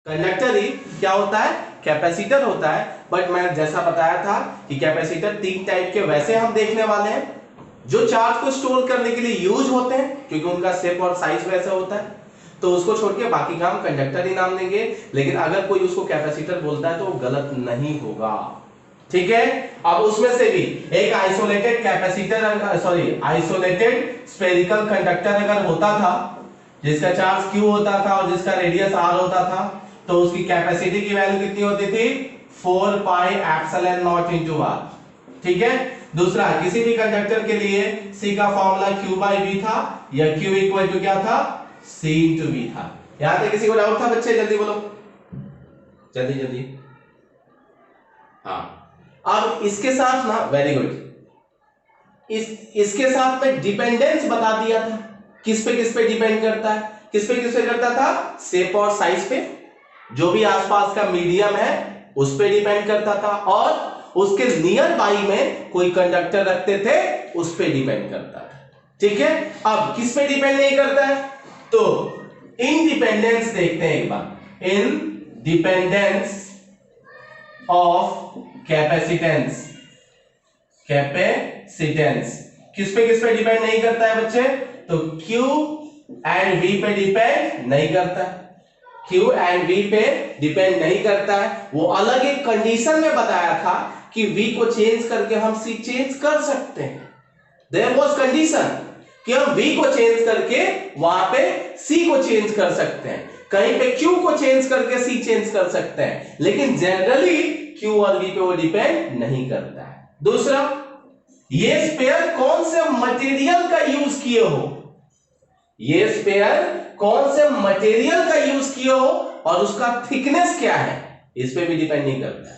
Conductor ही क्या होता है, कैपेसिटर होता है। बट मैं जैसा बताया था कि कैपेसिटर तीन टाइप के वैसे हम देखने वाले हैं, जो चार्ज को स्टोर करने के लिए यूज होते हैं क्योंकि उनका शेप और साइज वैसा होता है, तो उसको छोड़ के बाकी का हम कंडक्टर ही नाम देंगे। लेकिन अगर कोई उसको कैपेसिटर बोलता है तो वो गलत नहीं होगा, ठीक है। अब उसमें से भी एक isolated capacitor, sorry isolated spherical conductor अगर होता था जिसका चार्ज Q होता था और जिसका रेडियस R होता था, तो उसकी कैपेसिटी की वैल्यू कितनी होती थी, 4 pi epsilon not into R, ठीक है। दूसरा, किसी भी कंडक्टर के लिए C का फॉर्मूला Q/V था या Q इक्वल टू क्या था, C into V था। यहां तक किसी को डाउट था बच्चे, जल्दी बोलो, जल्दी जल्दी। हाँ, अब इसके साथ ना, वेरी गुड, इसके साथ में डिपेंडेंस बता दिया था, किस पे डिपेंड करता है, किस पे करता था, शेप और साइज पे, जो भी आसपास का मीडियम है उस पे डिपेंड करता था, और उसके नियर बाई में कोई कंडक्टर रखते थे उस पे डिपेंड करता था, ठीक है। अब किस पे डिपेंड नहीं करता है, तो इंडिपेंडेंस देखते हैं एक बार, इंडिपेंडेंस ऑफ कैपेसिटेंस, कैपेसिटेंस किस पे डिपेंड नहीं करता है बच्चे, तो Q एंड V पे डिपेंड नहीं करता है, Q एंड V पे डिपेंड नहीं करता है। वो अलग एक कंडीशन में बताया था कि V को चेंज करके हम C चेंज कर सकते हैं, देयर वाज कंडीशन कि हम V को चेंज करके वहां पे C को चेंज कर सकते हैं, कहीं पे Q को चेंज करके C चेंज कर सकते हैं, लेकिन जनरली Q और V पे वो डिपेंड नहीं करता है। दूसरा, ये स्पेयर कौन से मटेरियल का यूज किए हो, ये स्पेयर कौन से मटेरियल का यूज किए हो और उसका थिकनेस क्या है, इस पे भी डिपेंड नहीं करता है।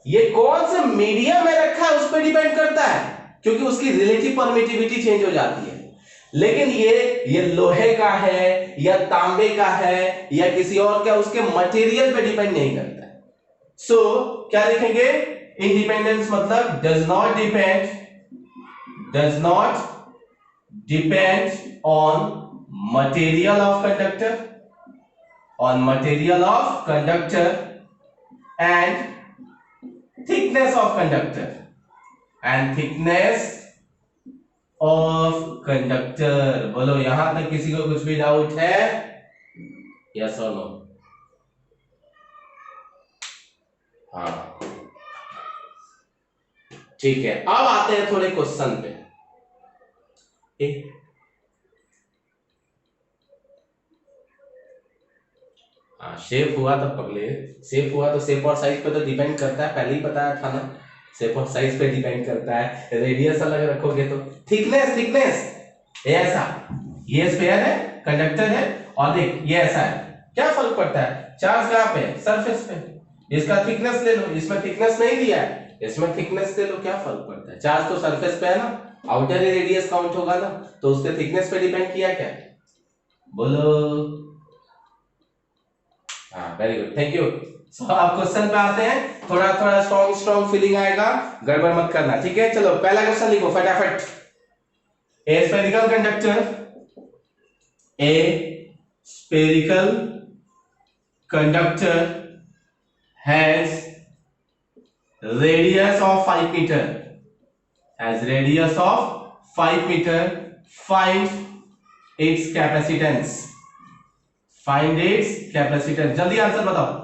ये कौन से मीडियम में रखा है उस पे डिपेंड करता है, क्योंकि उसकी रिलेटिव परमिटिविटी चेंज हो जाती है। लेकिन ये लोहे का है या तांबे का है या किसी और का, उसके मटेरियल पे डिपेंड नहीं करता है। सो क्या लिखेंगे, इंडिपेंडेंस मतलब does not depend on material of conductor and thickness of conductor बोलो, यहां तक किसी को कुछ भी डाउट है, यस और नो? हाँ, ठीक है। अब आते हैं थोड़े क्वेश्चन पे। शेप हुआ तो पगले, शेप हुआ तो शेप और साइज पे तो डिपेंड करता है, पहले ही बताया था ना, शेप और साइज पे डिपेंड करता है। रेडियस अलग रखोगे तो थिकनेस ऐसा, ये स्फीयर है, कंडक्टर है, और देख ये ऐसा है, क्या फर्क पड़ता है, चार्ज कहां पे, सरफेस पे, इसका थिकनेस ले लो, इसमें थिकनेस नहीं दिया है, इसमें थिकनेस ले लो, क्या फर्क पड़ता है, चार्ज तो सरफेस पे है ना, आउटर रेडियस काउंट होगा ना, तो उसके थिकनेस पे डिपेंड किया क्या, बोलो। हाँ, वेरी गुड, थैंक यू। अब क्वेश्चन पे आते हैं, थोड़ा स्ट्रॉन्ग फीलिंग आएगा, गड़बड़ मत करना, ठीक है। चलो पहला क्वेश्चन लिखो फटाफट। ए spherical conductor has radius of 5 meter, find its capacitance, जल्दी आंसर बताओ।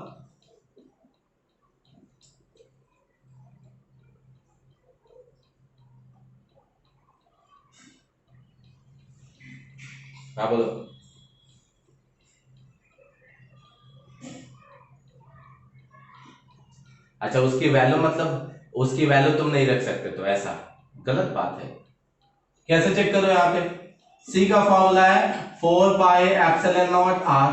हाँ बोलो। अच्छा, उसकी वैल्यू मतलब उसकी वैल्यू तुम नहीं रख सकते, तो ऐसा गलत बात है। कैसे चेक करो, यहाँ पे C का फॉर्मूला है 4 pi epsilon naught R,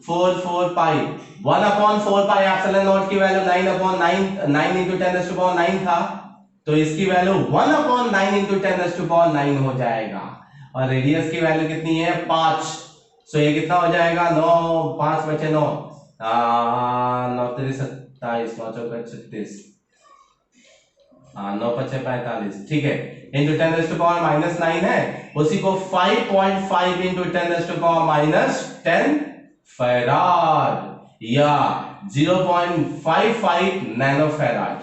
4 pi 1/4 pi epsilon not की वैल्यू 9 into 10⁹ था, तो इसकी वैल्यू 1/9 into 10⁹ हो जाएगा, और रेडियस की वैल्यू कितनी है 5, सो ये कितना हो जाएगा 9, 5 बचे 9, 9 3 27, 9 चौका 36, 9 5 45, ठीक है, into 10⁻⁻9 है, उसी को 5.5 into 10⁻⁻10 फैराड, या 0.55 नैनोफैराड।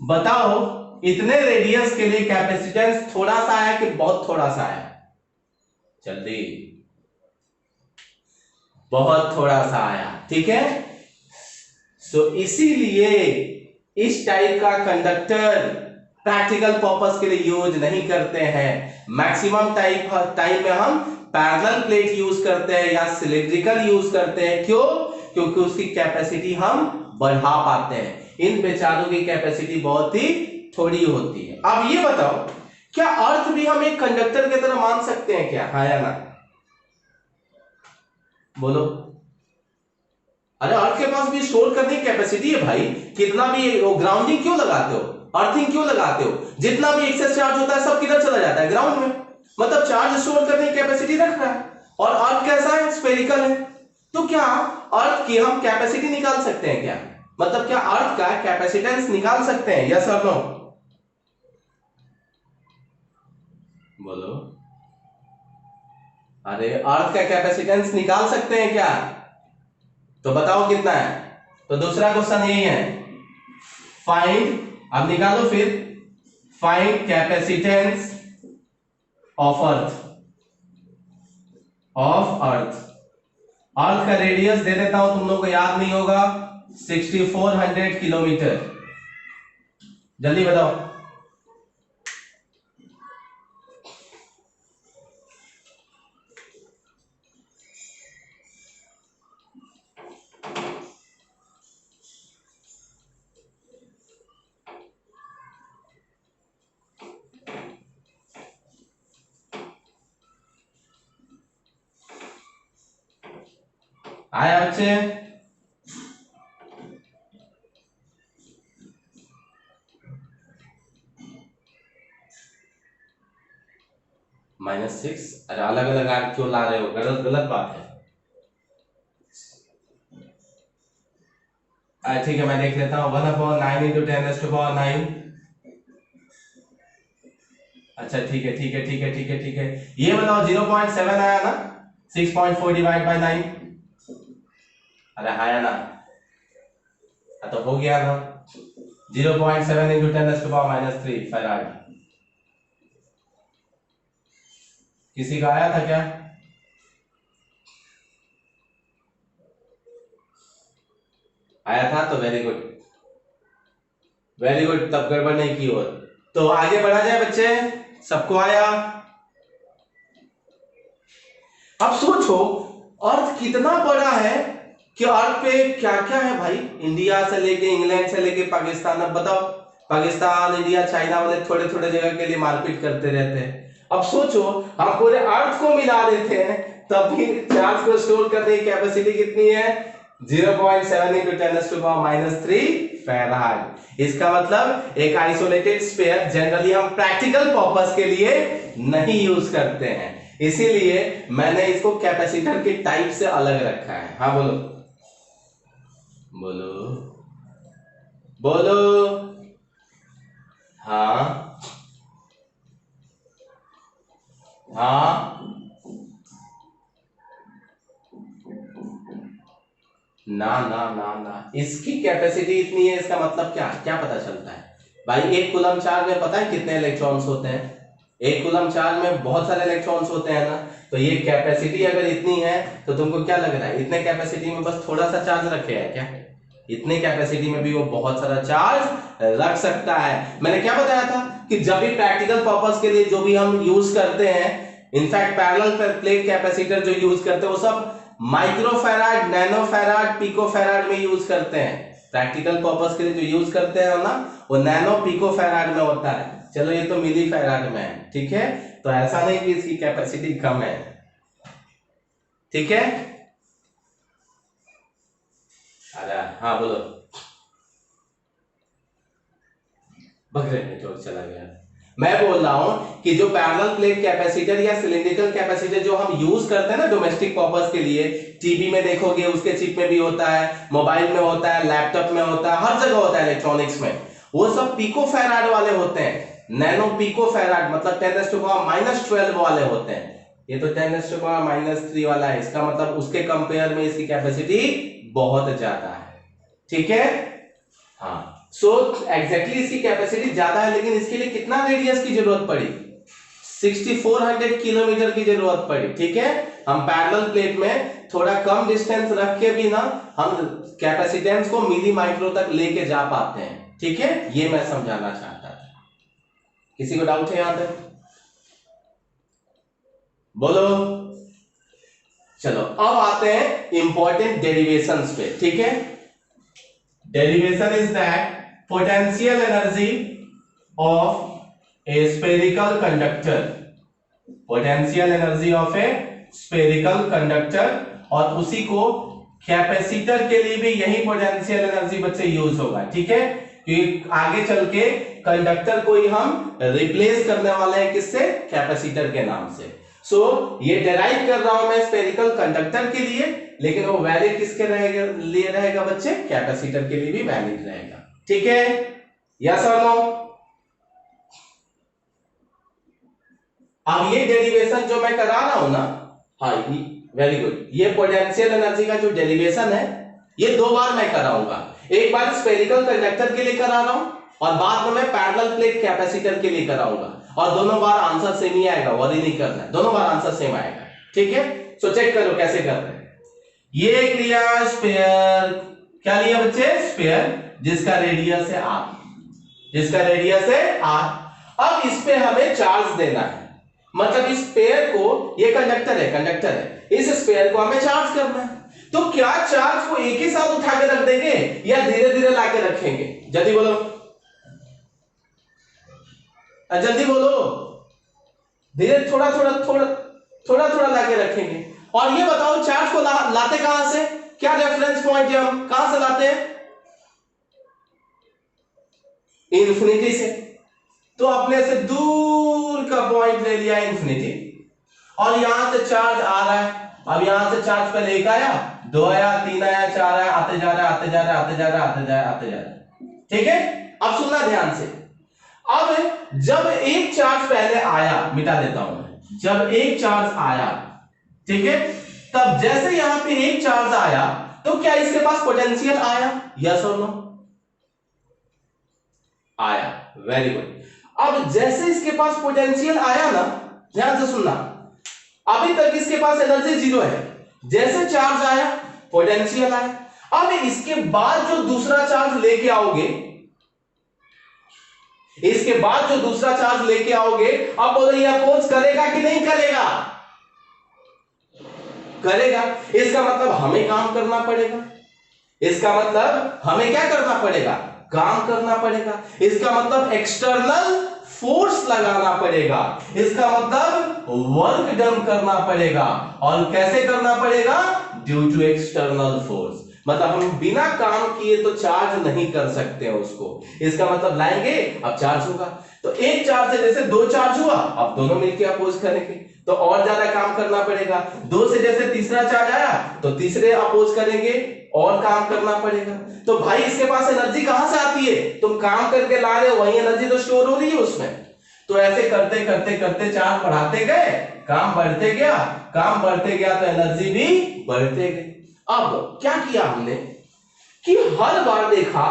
बताओ इतने रेडियस के लिए कैपेसिटेंस थोड़ा सा आया कि बहुत थोड़ा सा आया? जल्दी, बहुत थोड़ा सा आया। ठीक है, सो इसीलिए इस टाइप का कंडक्टर प्रैक्टिकल पर्पस के लिए यूज नहीं करते हैं। मैक्सिमम टाइम में हम पैरेलल प्लेट यूज करते हैं या सिलिंड्रिकल यूज करते हैं। क्यों? क्योंकि उसकी कैपेसिटी हम बढ़ा पाते हैं। इन बेचारों की कैपेसिटी बहुत ही थोड़ी होती है। अब ये बताओ, क्या अर्थ भी हम एक कंडक्टर की तरह मान सकते हैं क्या? हाँ या ना? बोलो। अरे अर्थ के पास भी स्टोर करने की कैपेसिटी है भाई। कितना भी ग्राउंडिंग क्यों लगाते हो, अर्थिंग क्यों लगाते हो? जितना भी एक्सेस चार्ज होता है सब किधर चला जाता है? ग्राउंड में। मतलब चार्ज स्टोर करने की कैपेसिटी रख रहा है। और अर्थ कैसा है? स्फेरिकल है। तो क्या अर्थ की हम कैपेसिटी निकाल सकते हैं क्या? मतलब क्या अर्थ का कैपेसिटेंस निकाल सकते हैं? यस और नो? बोलो। अरे अर्थ का कैपेसिटेंस निकाल सकते हैं क्या? तो बताओ कितना है? तो दूसरा क्वेश्चन यही है, फाइंड, अब निकालो फिर, फाइंड कैपेसिटेंस ऑफ अर्थ। अर्थ का रेडियस दे देता हूं, तुम लोगों को याद नहीं होगा, 6400 किलोमीटर। जल्दी बताओ। आया बच्चे? -6। अरे अलग अलग आर्क क्यों ला रहे हो? गलत गलत बात है। ठीक है, मैं देख लेता हूँ। 1/9 इंटू 10⁻⁹। अच्छा ठीक है ठीक है ठीक है ठीक है ठीक है। ये बताओ 0.7 आया ना? 6.4 डिवाइड बाय 9। अरे आया ना? तो हो गया ना? 0.7 इंटू 10⁻³ फैराड। किसी का आया था क्या? आया था तो वेरी गुड, वेरी गुड, तब गड़बड़ नहीं की। और तो आगे बढ़ा जाए बच्चे, सबको आया? अब सोचो अर्थ कितना बड़ा है कि अर्थ पे क्या क्या है भाई। इंडिया से लेके इंग्लैंड से लेके पाकिस्तान। अब बताओ, पाकिस्तान इंडिया चाइना वाले थोड़े थोड़े जगह के लिए मारपीट करते रहते हैं। अब सोचो हम पूरे अर्थ को मिला देते हैं तब भी चार्ज को स्टोर करने की कैपेसिटी कितनी है? 0.7 इंटू 10⁻³ फैराड। इसका मतलब एक आइसोलेटेड स्फीयर जनरली हम प्रैक्टिकल पर्पस के लिए नहीं यूज करते हैं, इसीलिए मैंने इसको कैपेसिटर के टाइप से अलग रखा है। हाँ बोलो बोलो बोलो। हाँ हाँ, ना ना ना ना, इसकी कैपेसिटी इतनी है, इसका मतलब क्या क्या पता चलता है भाई? एक कूलम चार्ज में पता है कितने इलेक्ट्रॉन्स होते हैं? एक कूलम चार्ज में बहुत सारे इलेक्ट्रॉन्स होते हैं ना। तो ये कैपेसिटी अगर इतनी है तो तुमको क्या लग रहा है इतने कैपेसिटी में बस थोड़ा सा चार्ज रखे है क्या? इतने कैपेसिटी में भी वो बहुत सारा चार्ज रख सकता है। मैंने क्या बताया था कि जब भी प्रैक्टिकल पर्पस के लिए जो भी हम यूज करते हैं, इनफैक्ट पैरेलल प्लेट कैपेसिटर जो यूज करते हैं वो सब माइक्रोफैराड, नैनोफैराड, पिकोफैराड में यूज करते हैं। प्रैक्टिकल पर्पस के लिए जो यूज करते हैं ना वो नैनो पिकोफैराड में होता है। चलो ये तो मिली फैराड में है, ठीक है? तो ऐसा नहीं कि इसकी कैपेसिटी कम है, ठीक है? अरे हाँ बोलो। बकरे नेटवर्क चला गया। मैं बोल रहा हूं कि जो पैरेलल प्लेट कैपेसिटर या सिलिंड्रिकल कैपेसिटर जो हम यूज करते हैं ना डोमेस्टिक पर्पस के लिए, टीवी में देखोगे उसके चिप में भी होता है, मोबाइल में होता है, लैपटॉप में होता है, हर जगह होता है इलेक्ट्रॉनिक्स में, वो सब पिकोफैराड वाले होते हैं। नैनो पिकोफैराड मतलब 10⁻⁻12 वाले होते हैं। ये तो 10⁻³ वाला है, इसका मतलब उसके कंपेयर में इसकी कैपेसिटी बहुत ज्यादा है, ठीक है। हाँ, सो एग्जैक्टली इसकी कैपेसिटी ज्यादा है, लेकिन इसके लिए कितना रेडियस की जरूरत पड़ी, 6400 किलोमीटर की जरूरत पड़ी, ठीक है। हम पैरेलल प्लेट में थोड़ा कम डिस्टेंस रख के भी ना हम कैपेसिटेंस को मिली माइक्रो तक लेके जा पाते हैं, ठीक है। ये मैं समझाना चाहता था। किसी को डाउट है यहां तक? बोलो। चलो अब आते हैं इंपॉर्टेंट डेरिवेशंस पे, ठीक है। Derivation is that potential energy of A spherical conductor, potential energy of A spherical conductor, और उसी को कैपेसिटर के लिए भी यही पोटेंशियल एनर्जी बच्चे यूज होगा, ठीक है। क्योंकि आगे चल के कंडक्टर को ही हम रिप्लेस करने वाले हैं, किससे? कैपेसिटर के नाम से। सो ये डेराइव कर रहा हूं मैं स्फेरिकल कंडक्टर के लिए, लेकिन वो वैलिड किसके रहेगा, लिए रहेगा बच्चे? कैपेसिटर के लिए भी वैलिड रहेगा, ठीक है। यस और नो? अब ये डेरिवेशन जो मैं करा रहा हूं ना, हाँ वेरी गुड, ये पोटेंशियल एनर्जी का जो डेरिवेशन है ये 2 बार मैं कराऊंगा। एक बार स्फेरिकल कंडक्टर के लिए करा रहा हूं और बाद में मैं पैरेलल प्लेट कैपेसिटर के लिए कराऊंगा, और दोनों बार आंसर सेम ही आएगा, वरी नहीं करना है, दोनों बार आंसर सेम आएगा, ठीक है। सो चेक करो कैसे कर रहे हैं। ये एक लिया स्फीयर, क्या लिया बच्चे? स्फीयर, जिसका रेडियस है r, जिसका रेडियस है r। अब इस पे हमें चार्ज देना है, मतलब इस स्फीयर को, ये कंडक्टर है, कंडक्टर है, इस स्फीयर को हमें चार्ज करना है। तो क्या चार्ज को एक ही साथ उठा के रख देंगे या धीरे धीरे लाके रखेंगे? जल्दी बोलो, जल्दी बोलो। धीरे थोड़ा थोड़ा थोड़ा थोड़ा थोड़ा लाके रखेंगे। और ये बताओ चार्ज को लाते कहां से? क्या रेफरेंस पॉइंट है, हम कहां से लाते हैं? इन्फिनिटी से। तो अपने से दूर का पॉइंट ले लिया इन्फिनिटी, और यहां से चार्ज आ रहा है। अब यहां से चार्ज पहले 1 आया, 2 आया, 3 आया, 4 आया, आते जा रहा है, आते जा रहा है, आते जा रहा है, आते जा रहा है, आते जा रहा है, ठीक है। अब सुनना ध्यान से। अब जब एक चार्ज पहले आया, मिटा देता हूं मैं, जब एक चार्ज आया, ठीक है, तब जैसे यहां पे एक चार्ज आया तो क्या इसके पास पोटेंशियल आया? यस और नो? आया, वेरी गुड। अब जैसे इसके पास पोटेंशियल आया ना, ध्यान से सुनना, अभी तक इसके पास एनर्जी 0 है, जैसे चार्ज आया पोटेंशियल आया। अब इसके बाद जो दूसरा चार्ज लेके आओगे, इसके बाद जो दूसरा चार्ज लेके आओगे, अब बोलो ये अपोज करेगा कि नहीं करेगा? करेगा। इसका मतलब हमें काम करना पड़ेगा, इसका मतलब हमें क्या करना पड़ेगा? काम करना पड़ेगा। इसका मतलब एक्सटर्नल फोर्स लगाना पड़ेगा, इसका मतलब वर्क डन करना पड़ेगा। और कैसे करना पड़ेगा? Due to external force. मतलब हम बिना काम किए तो चार्ज नहीं कर सकते हैं उसको। इसका मतलब लाएंगे, अब चार्ज होगा। तो एक चार्ज से जैसे 2 चार्ज हुआ, अब दोनों मिलकर अपोज करेंगे तो और ज्यादा काम करना पड़ेगा। 2 से जैसे तीसरा चार्ज आया तो तीसरे अपोज करेंगे, और काम करना पड़ेगा। तो भाई इसके पास एनर्जी कहां से आती है? तुम काम करके ला रहे हो, वही एनर्जी तो स्टोर हो रही है उसमें। तो ऐसे करते करते करते चार्ज बढ़ाते गए, काम बढ़ते गया, काम बढ़ते गया तो एनर्जी भी बढ़ते गई। अब क्या किया हमने कि हर बार देखा,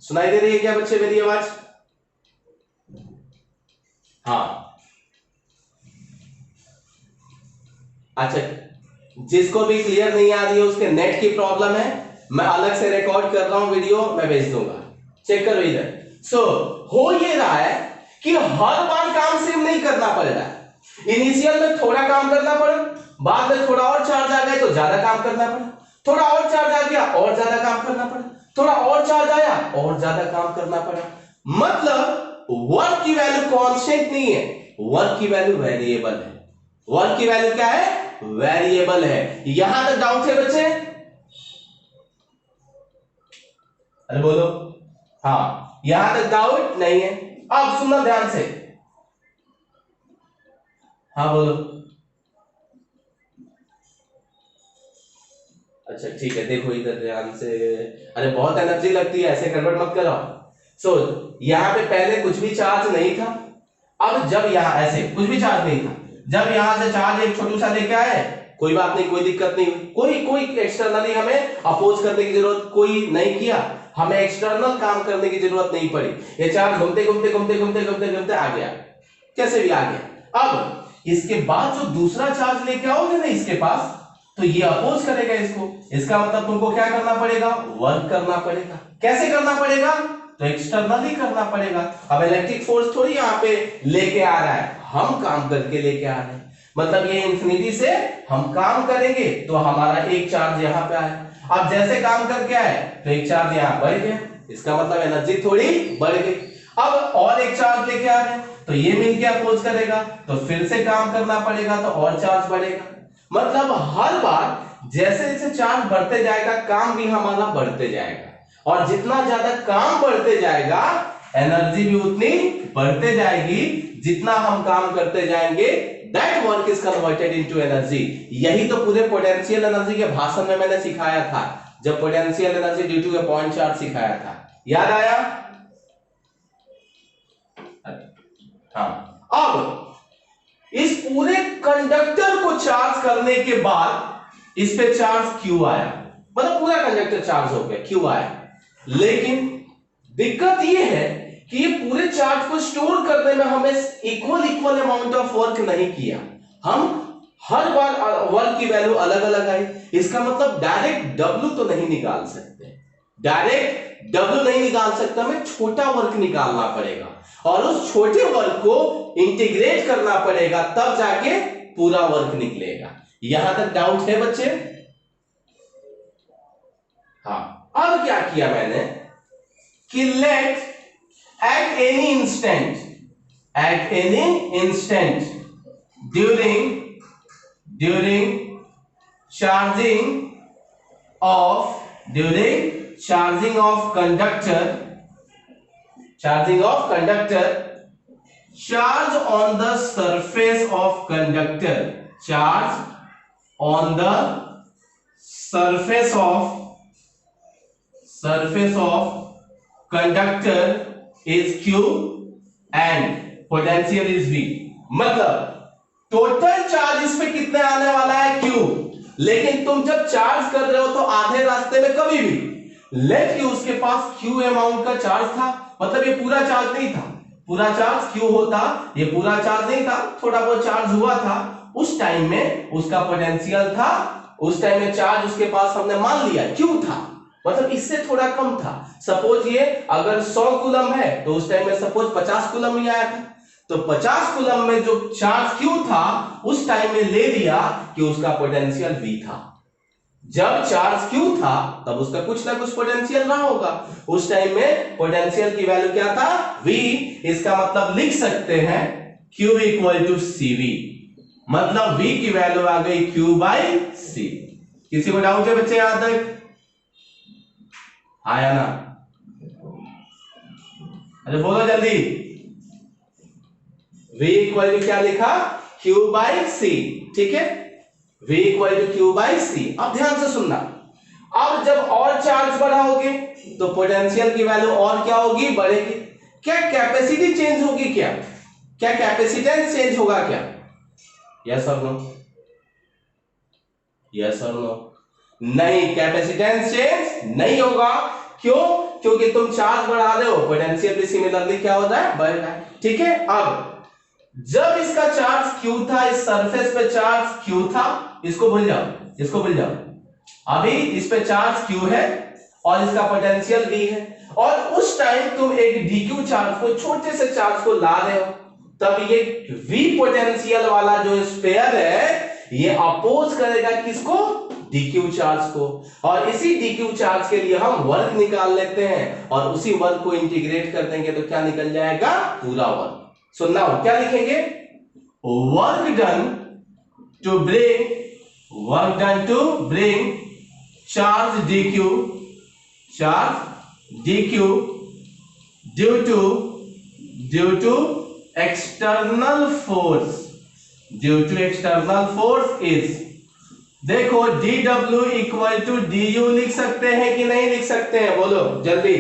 सुनाई दे रही है क्या बच्चे मेरी आवाज? हाँ, अच्छा, जिसको भी क्लियर नहीं आ रही है उसके नेट की प्रॉब्लम है, मैं अलग से रिकॉर्ड कर रहा हूं वीडियो, मैं भेज दूंगा, चेक करो इधर। सो हो ये रहा है कि हर बार काम सेम नहीं करना पड़ रहा है। इनिशियल में थोड़ा काम करना पड़ा, बाद में थोड़ा और चार्ज आ गया तो ज्यादा काम करना पड़ा, थोड़ा और चार्ज आ गया और ज्यादा काम करना पड़ा, थोड़ा और चार्ज आया और ज्यादा काम करना पड़ा। मतलब वर्क की वैल्यू कांस्टेंट नहीं है, वर्क की वैल्यू वेरिएबल है। वर्क की वैल्यू क्या है? वेरिएबल है। यहां तक डाउट है बच्चे? अरे बोलो, हाँ, यहां तक डाउट नहीं है। अब सुनना ध्यान से, हाँ बोलो। अच्छा ठीक है, देखो इधर ध्यान से। अरे बहुत एनर्जी लगती है, ऐसे गड़बड़ मत करो। सो यहां पे पहले कुछ भी चार्ज नहीं था, अब जब यहां ऐसे कुछ भी चार्ज नहीं था, जब यहां से चार्ज एक छोटू सा लेके आए, कोई बात नहीं, कोई दिक्कत नहीं, कोई एक्सटर्नली हमें अपोज करने की जरूरत कोई नहीं किया, हमें एक्सटर्नल काम करने की जरूरत नहीं पड़ी। ये चार्ज घूमते घूमते घूमते घूमते घूमते घूमते आ गया, कैसे भी आ गया। अब इसके बाद जो दूसरा चार्ज लेके आओगे ना इसके पास, तो ये अपोज करेगा इसको। इसका मतलब तुमको क्या करना पड़ेगा, वर्क करना पड़ेगा। कैसे करना पड़ेगा, तो एक्सटर्नली करना पड़ेगा। अब इलेक्ट्रिक फोर्स थोड़ी यहाँ पे लेके आ रहा है, हम काम करके लेके आ रहे हैं। मतलब ये इंफिनिटी से हम काम करेंगे तो हमारा एक चार्ज यहाँ पे आया। अब जैसे काम करके आए तो एक चार्ज यहाँ बढ़ गया, इसका मतलब एनर्जी थोड़ी बढ़ गई। अब और एक चार्ज लेके आ रहे हैं तो ये मिलके अपोज करेगा, तो फिर से काम करना पड़ेगा, तो और चार्ज बढ़ेगा। मतलब हर बार जैसे जैसे चार्ज बढ़ते जाएगा काम भी हमारा बढ़ते जाएगा, और जितना ज्यादा काम बढ़ते जाएगा एनर्जी भी उतनी बढ़ते जाएगी। जितना हम काम करते जाएंगे that work is converted into energy. यही तो पूरे पोटेंशियल एनर्जी के भाषण में मैंने सिखाया था, जब potential energy due to a point charge सिखाया था, याद आया? हाँ। अब इस पूरे कंडक्टर को चार्ज करने के बाद इस पे चार्ज Q आया, मतलब पूरा कंडक्टर चार्ज हो गया, Q आया। लेकिन दिक्कत ये है कि ये पूरे चार्ज को स्टोर करने में हमें इक्वल अमाउंट ऑफ वर्क नहीं किया। हम हर बार वर्क की वैल्यू अलग अलग आई। इसका मतलब डायरेक्ट W तो नहीं निकाल सकते, डायरेक्ट W नहीं निकाल सकते, हमें छोटा वर्क निकालना पड़ेगा और उस छोटे वर्क को इंटीग्रेट करना पड़ेगा, तब जाके पूरा वर्क निकलेगा। यहां तक डाउट है बच्चे? हाँ। अब क्या किया मैंने कि late at any instant during charging of conductor, charge on the surface of conductor, charge on the surface of conductor is Q and potential is V। मतलब टोटल चार्ज इस पे कितने आने वाला है Q, लेकिन तुम जब चार्ज कर रहे हो तो आधे रास्ते में कभी भी लेट कि उसके पास Q अमाउंट का चार्ज था, मतलब ये पूरा चार्ज नहीं था, पूरा चार्ज Q होता, ये पूरा चार्ज नहीं था, थोड़ा बहुत चार्ज हुआ था। उस टाइम में उसका पोटेंशियल था, उस टाइम में चार्ज उसके पास हमने मान लिया Q था, मतलब इससे थोड़ा कम था। सपोज ये अगर 100 कूलम है तो उस टाइम में सपोज 50 कूलम ही आया था, तो 50 कूलम में जो चार्ज Q था उस टाइम में ले लिया कि उसका पोटेंशियल V था। जब चार्ज Q था तब उसका कुछ ना कुछ पोटेंशियल रहा होगा, उस टाइम में पोटेंशियल की वैल्यू क्या था, V। इसका मतलब लिख सकते हैं Q इक्वल टू CV, मतलब V की वैल्यू आ गई Q बाई C। किसी को डाउट है बच्चे यहां तक? आया ना? अरे बोलो जल्दी। V इक्वल टू क्या लिखा, Q बाई C, ठीक है, V equal to Q by C। अब ध्यान से सुनना, अब जब और चार्ज बढ़ाओगे तो पोटेंशियल की वैल्यू और क्या होगी, बढ़ेगी। क्या कैपेसिटी चेंज होगी, क्या कैपेसिटेंस चेंज होगा क्या? यस और नो? यस और नो? नहीं, कैपेसिटेंस चेंज नहीं होगा। क्यों? क्योंकि तुम चार्ज बढ़ा रहे हो, पोटेंशियल भी सिमिलरली क्या होता है, बढ़ रहा है, ठीक है। अब जब इसका चार्ज Q था, इस सरफेस पे चार्ज Q था, इसको भूल जाओ, इसको भूल जाओ। अभी इस पे चार्ज Q है और इसका पोटेंशियल V है, और उस टाइम तुम एक dq चार्ज को, छोटे से चार्ज को ला रहे हो, तब ये V पोटेंशियल वाला जो स्फीयर है ये अपोज करेगा किसको, dq चार्ज को, और इसी dq चार्ज के लिए हम वर्क निकाल लेते हैं और उसी वर्क को इंटीग्रेट कर देंगे तो क्या निकल जाएगा, पूरा वर्क। सो नाउ क्या लिखेंगे, work done to bring charge dq due to external force is, देखो dw इक्वल टू du लिख सकते हैं कि नहीं लिख सकते हैं, बोलो जल्दी।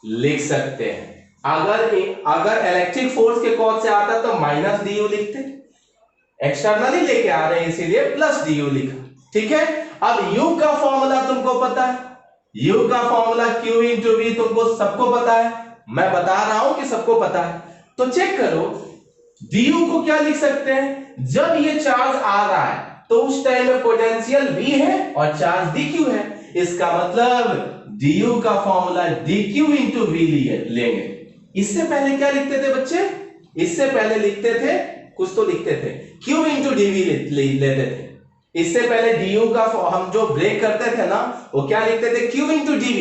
लिख सकते हैं। अगर इलेक्ट्रिक फोर्स के कॉज से आता तो माइनस du लिखते, एक्सटर्नली लेके आ रहे हैं इसीलिए प्लस du लिखा, ठीक है। अब u का फॉर्मूला तुमको पता है, u का फॉर्मूला q इंटू v तुमको सबको पता है, मैं बता रहा हूं कि सबको पता है। तो चेक करो du को क्या लिख सकते हैं, जब ये चार्ज आ रहा है तो उस टाइम में पोटेंशियल v है और चार्ज dq है, इसका मतलब du का फॉर्मूला dq इंटू v लेंगे। इससे पहले क्या लिखते थे बच्चे, इससे पहले लिखते थे कुछ तो लिखते थे q इंटू dv लेते थे। इससे पहले du का हम जो ब्रेक करते थे ना वो क्या लिखते थे, q इंटू dv,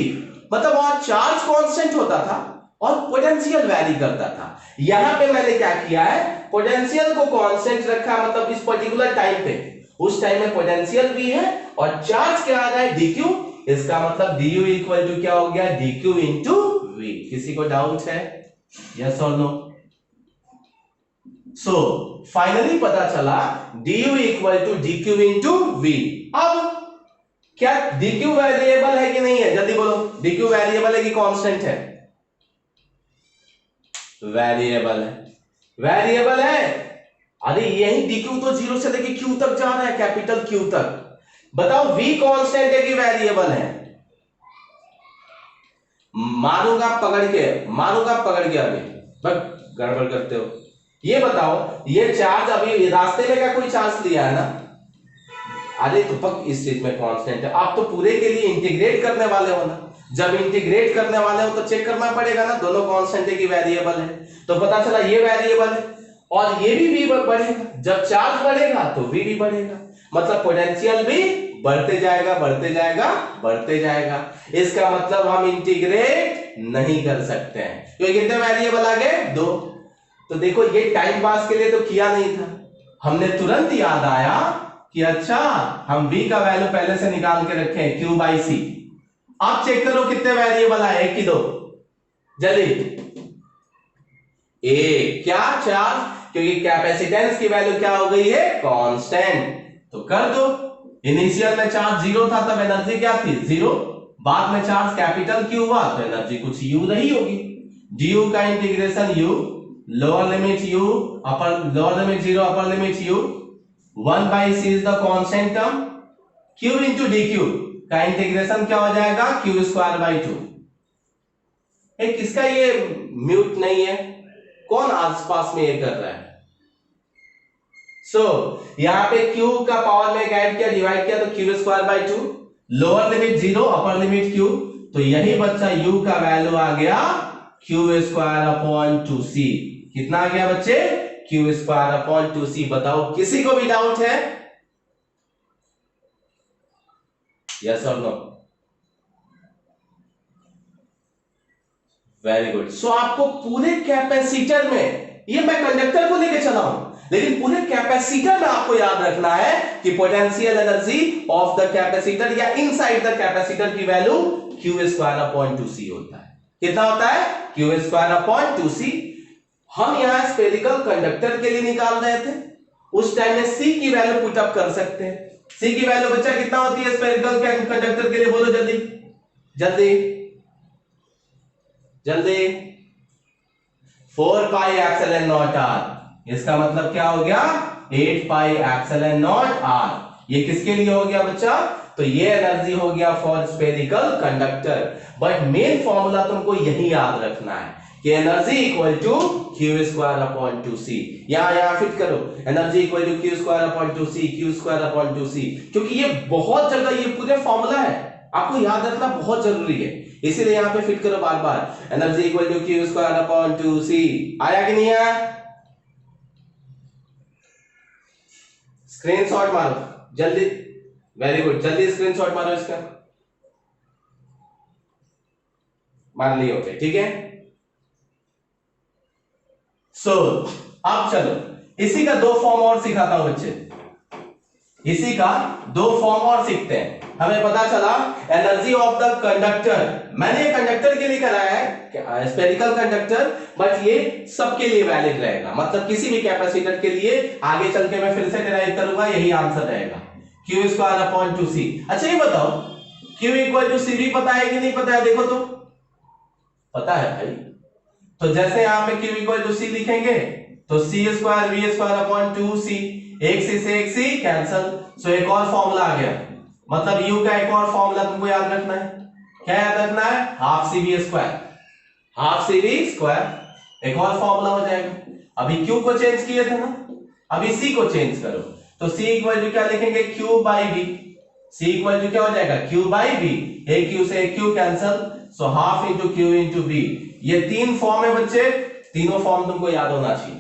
मतलब वहां चार्ज कांस्टेंट होता था और पोटेंशियल वैरी करता था। यहां पे मैंने क्या किया है, पोटेंशियल को कांस्टेंट रखा, मतलब इस पर्टिकुलर टाइम पे, उस टाइम में पोटेंशियल भी है और चार्ज क्या आ रहा है dq, इसका मतलब du इक्वल टू क्या हो गया, dq इंटू v। किसी को डाउट है, यस और नो? सो फाइनली पता चला du equal to dq into v। अब क्या dq वेरिएबल है कि नहीं है, जल्दी बोलो, dq वेरिएबल है कि कांस्टेंट है? वेरिएबल है, वेरिएबल है। अरे यही dq तो 0 से लेके q तक जा रहा है, कैपिटल Q तक। बताओ v कांस्टेंट है कि वेरिएबल है? मारूंगा पकड़ के अभी, बस गड़बड़ करते हो। ये बताओ, ये चार्ज अभी रास्ते में क्या कोई चार्ज लिया है ना? अरे तो पक इस चीज में कांस्टेंट है। आप तो पूरे के लिए इंटीग्रेट करने वाले हो ना, जब इंटीग्रेट करने वाले हो तो चेक करना पड़ेगा ना दोनों कांस्टेंट है कि वेरिएबल है। तो पता चला ये वेरिएबल है और ये भी बढ़ेगा, जब चार्ज बढ़ेगा तो v भी बढ़ेगा, मतलब पोटेंशियल भी बढ़ते जाएगा बढ़ते जाएगा बढ़ते जाएगा। इसका मतलब हम इंटीग्रेट नहीं कर सकते हैं, क्योंकि कितने वेरिएबल आ गए, 2। तो देखो ये टाइम पास के लिए तो किया नहीं था, हमने तुरंत याद आया कि अच्छा हम v का वैल्यू पहले से निकाल के रखे हैं q बाई सी। आप चेक करो कितने वेरिएबल आए, 1 कि 2, जल्दी। क्या चार्ज, क्योंकि कैपेसिटेंस की वैल्यू क्या हो गई है, कांस्टेंट। तो कर दो, इनिशियल में चार्ज 0 था तब एनर्जी क्या थी, 0। बाद में चार्ज कैपिटल Q हुआ तो एनर्जी कुछ u रही होगी। du का integration u, lower limit u, upper lower limit 0, upper limit u, 1 by c is the constant term, q into dq का इंटीग्रेशन क्या हो जाएगा, q स्क्वायर बाई 2। किसका ये म्यूट नहीं है, कौन आसपास में ये कर रहा है? यहां पे q का पावर में ऐड किया, डिवाइड किया तो q square by 2, lower limit 0, upper limit q, तो यही बच्चा u का वैल्यू आ गया q स्क्वायर अपॉन 2c। कितना आ गया बच्चे, q स्क्वायर अपॉन 2c। बताओ किसी को भी डाउट है, यस और नो? Very good. सो आपको पूरे कैपेसिटर में, ये मैं कंडक्टर को लेके चला हूं, लेकिन पूरे कैपेसिटर में आपको याद रखना है कि potential energy of the capacitor या इनसाइड द कैपेसिटर की value q square upon 2c होता है। कितना होता है, q स्क्वायर अपॉन 2c। हम यहां स्फेरिकल कंडक्टर के लिए निकाल रहे थे, उस टाइम में c की वैल्यू पुट अप कर सकते हैं। c की वैल्यू बच्चा कितना होती है स्फेरिकल कंडक्टर के लिए, बोलो जल्दी जल्दी जल्दी। 4 पाई एप्सिलॉन नॉट r, इसका मतलब क्या हो गया, 8 पाई एप्सिलॉन नॉट r। ये किसके लिए हो गया बच्चा, तो ये एनर्जी हो गया for spherical conductor. But main formula तुमको यही याद रखना है कि energy equal to q square upon 2c। यहां फिट करो, energy equal to q square upon 2c, q square upon 2c, क्योंकि ये बहुत जगह ये पूरे फॉर्मूला है, आपको याद रखना बहुत जरूरी है, इसीलिए यहां पे फिट करो बार बार। Energy equal to q square upon 2c। आया कि नहीं आया? स्क्रीनशॉट मारो जल्दी, वेरी गुड, जल्दी स्क्रीनशॉट मारो इसका, मार लिया, ओके ठीक है। अब चलो इसी का 2 फॉर्म और सिखाता हूं बच्चे, इसी का 2 फॉर्म और सीखते हैं। हमें पता चला एनर्जी ऑफ द कंडक्टर, मैंने ये कंडक्टर के लिए कराया है स्फेरिकल कंडक्टर, बट ये सबके लिए वैलिड रहेगा, मतलब किसी भी कैपेसिटर के लिए आगे चल के मैं फिर से डिराइव करूंगा, यही आंसर रहेगा q स्क्वायर अपॉन 2c। अच्छा ये बताओ q इक्वल टू c भी पता है कि नहीं पता है, देखो तो पता है भाई। तो जैसे यहां पे q इक्वल टू c लिखेंगे तो c square v square upon 2c, एक सी से एक सी कैंसल, सो एक और फॉर्मूला आ गया, मतलब u का एक और फॉर्मूला तुमको याद रखना है। क्या याद रखना है? Half C B square, half C B square एक और फॉर्मूला हो जाएगा। अभी q को चेंज किए थे ना, अभी c को चेंज करो, तो c इक्वल टू क्या लिखेंगे? q by b। c equal to क्या हो जाएगा? q बाई b, एक q से एक q cancel, so half into q into b। ये तीन फॉर्म है बच्चे, तीनों फॉर्म तुमको याद होना चाहिए,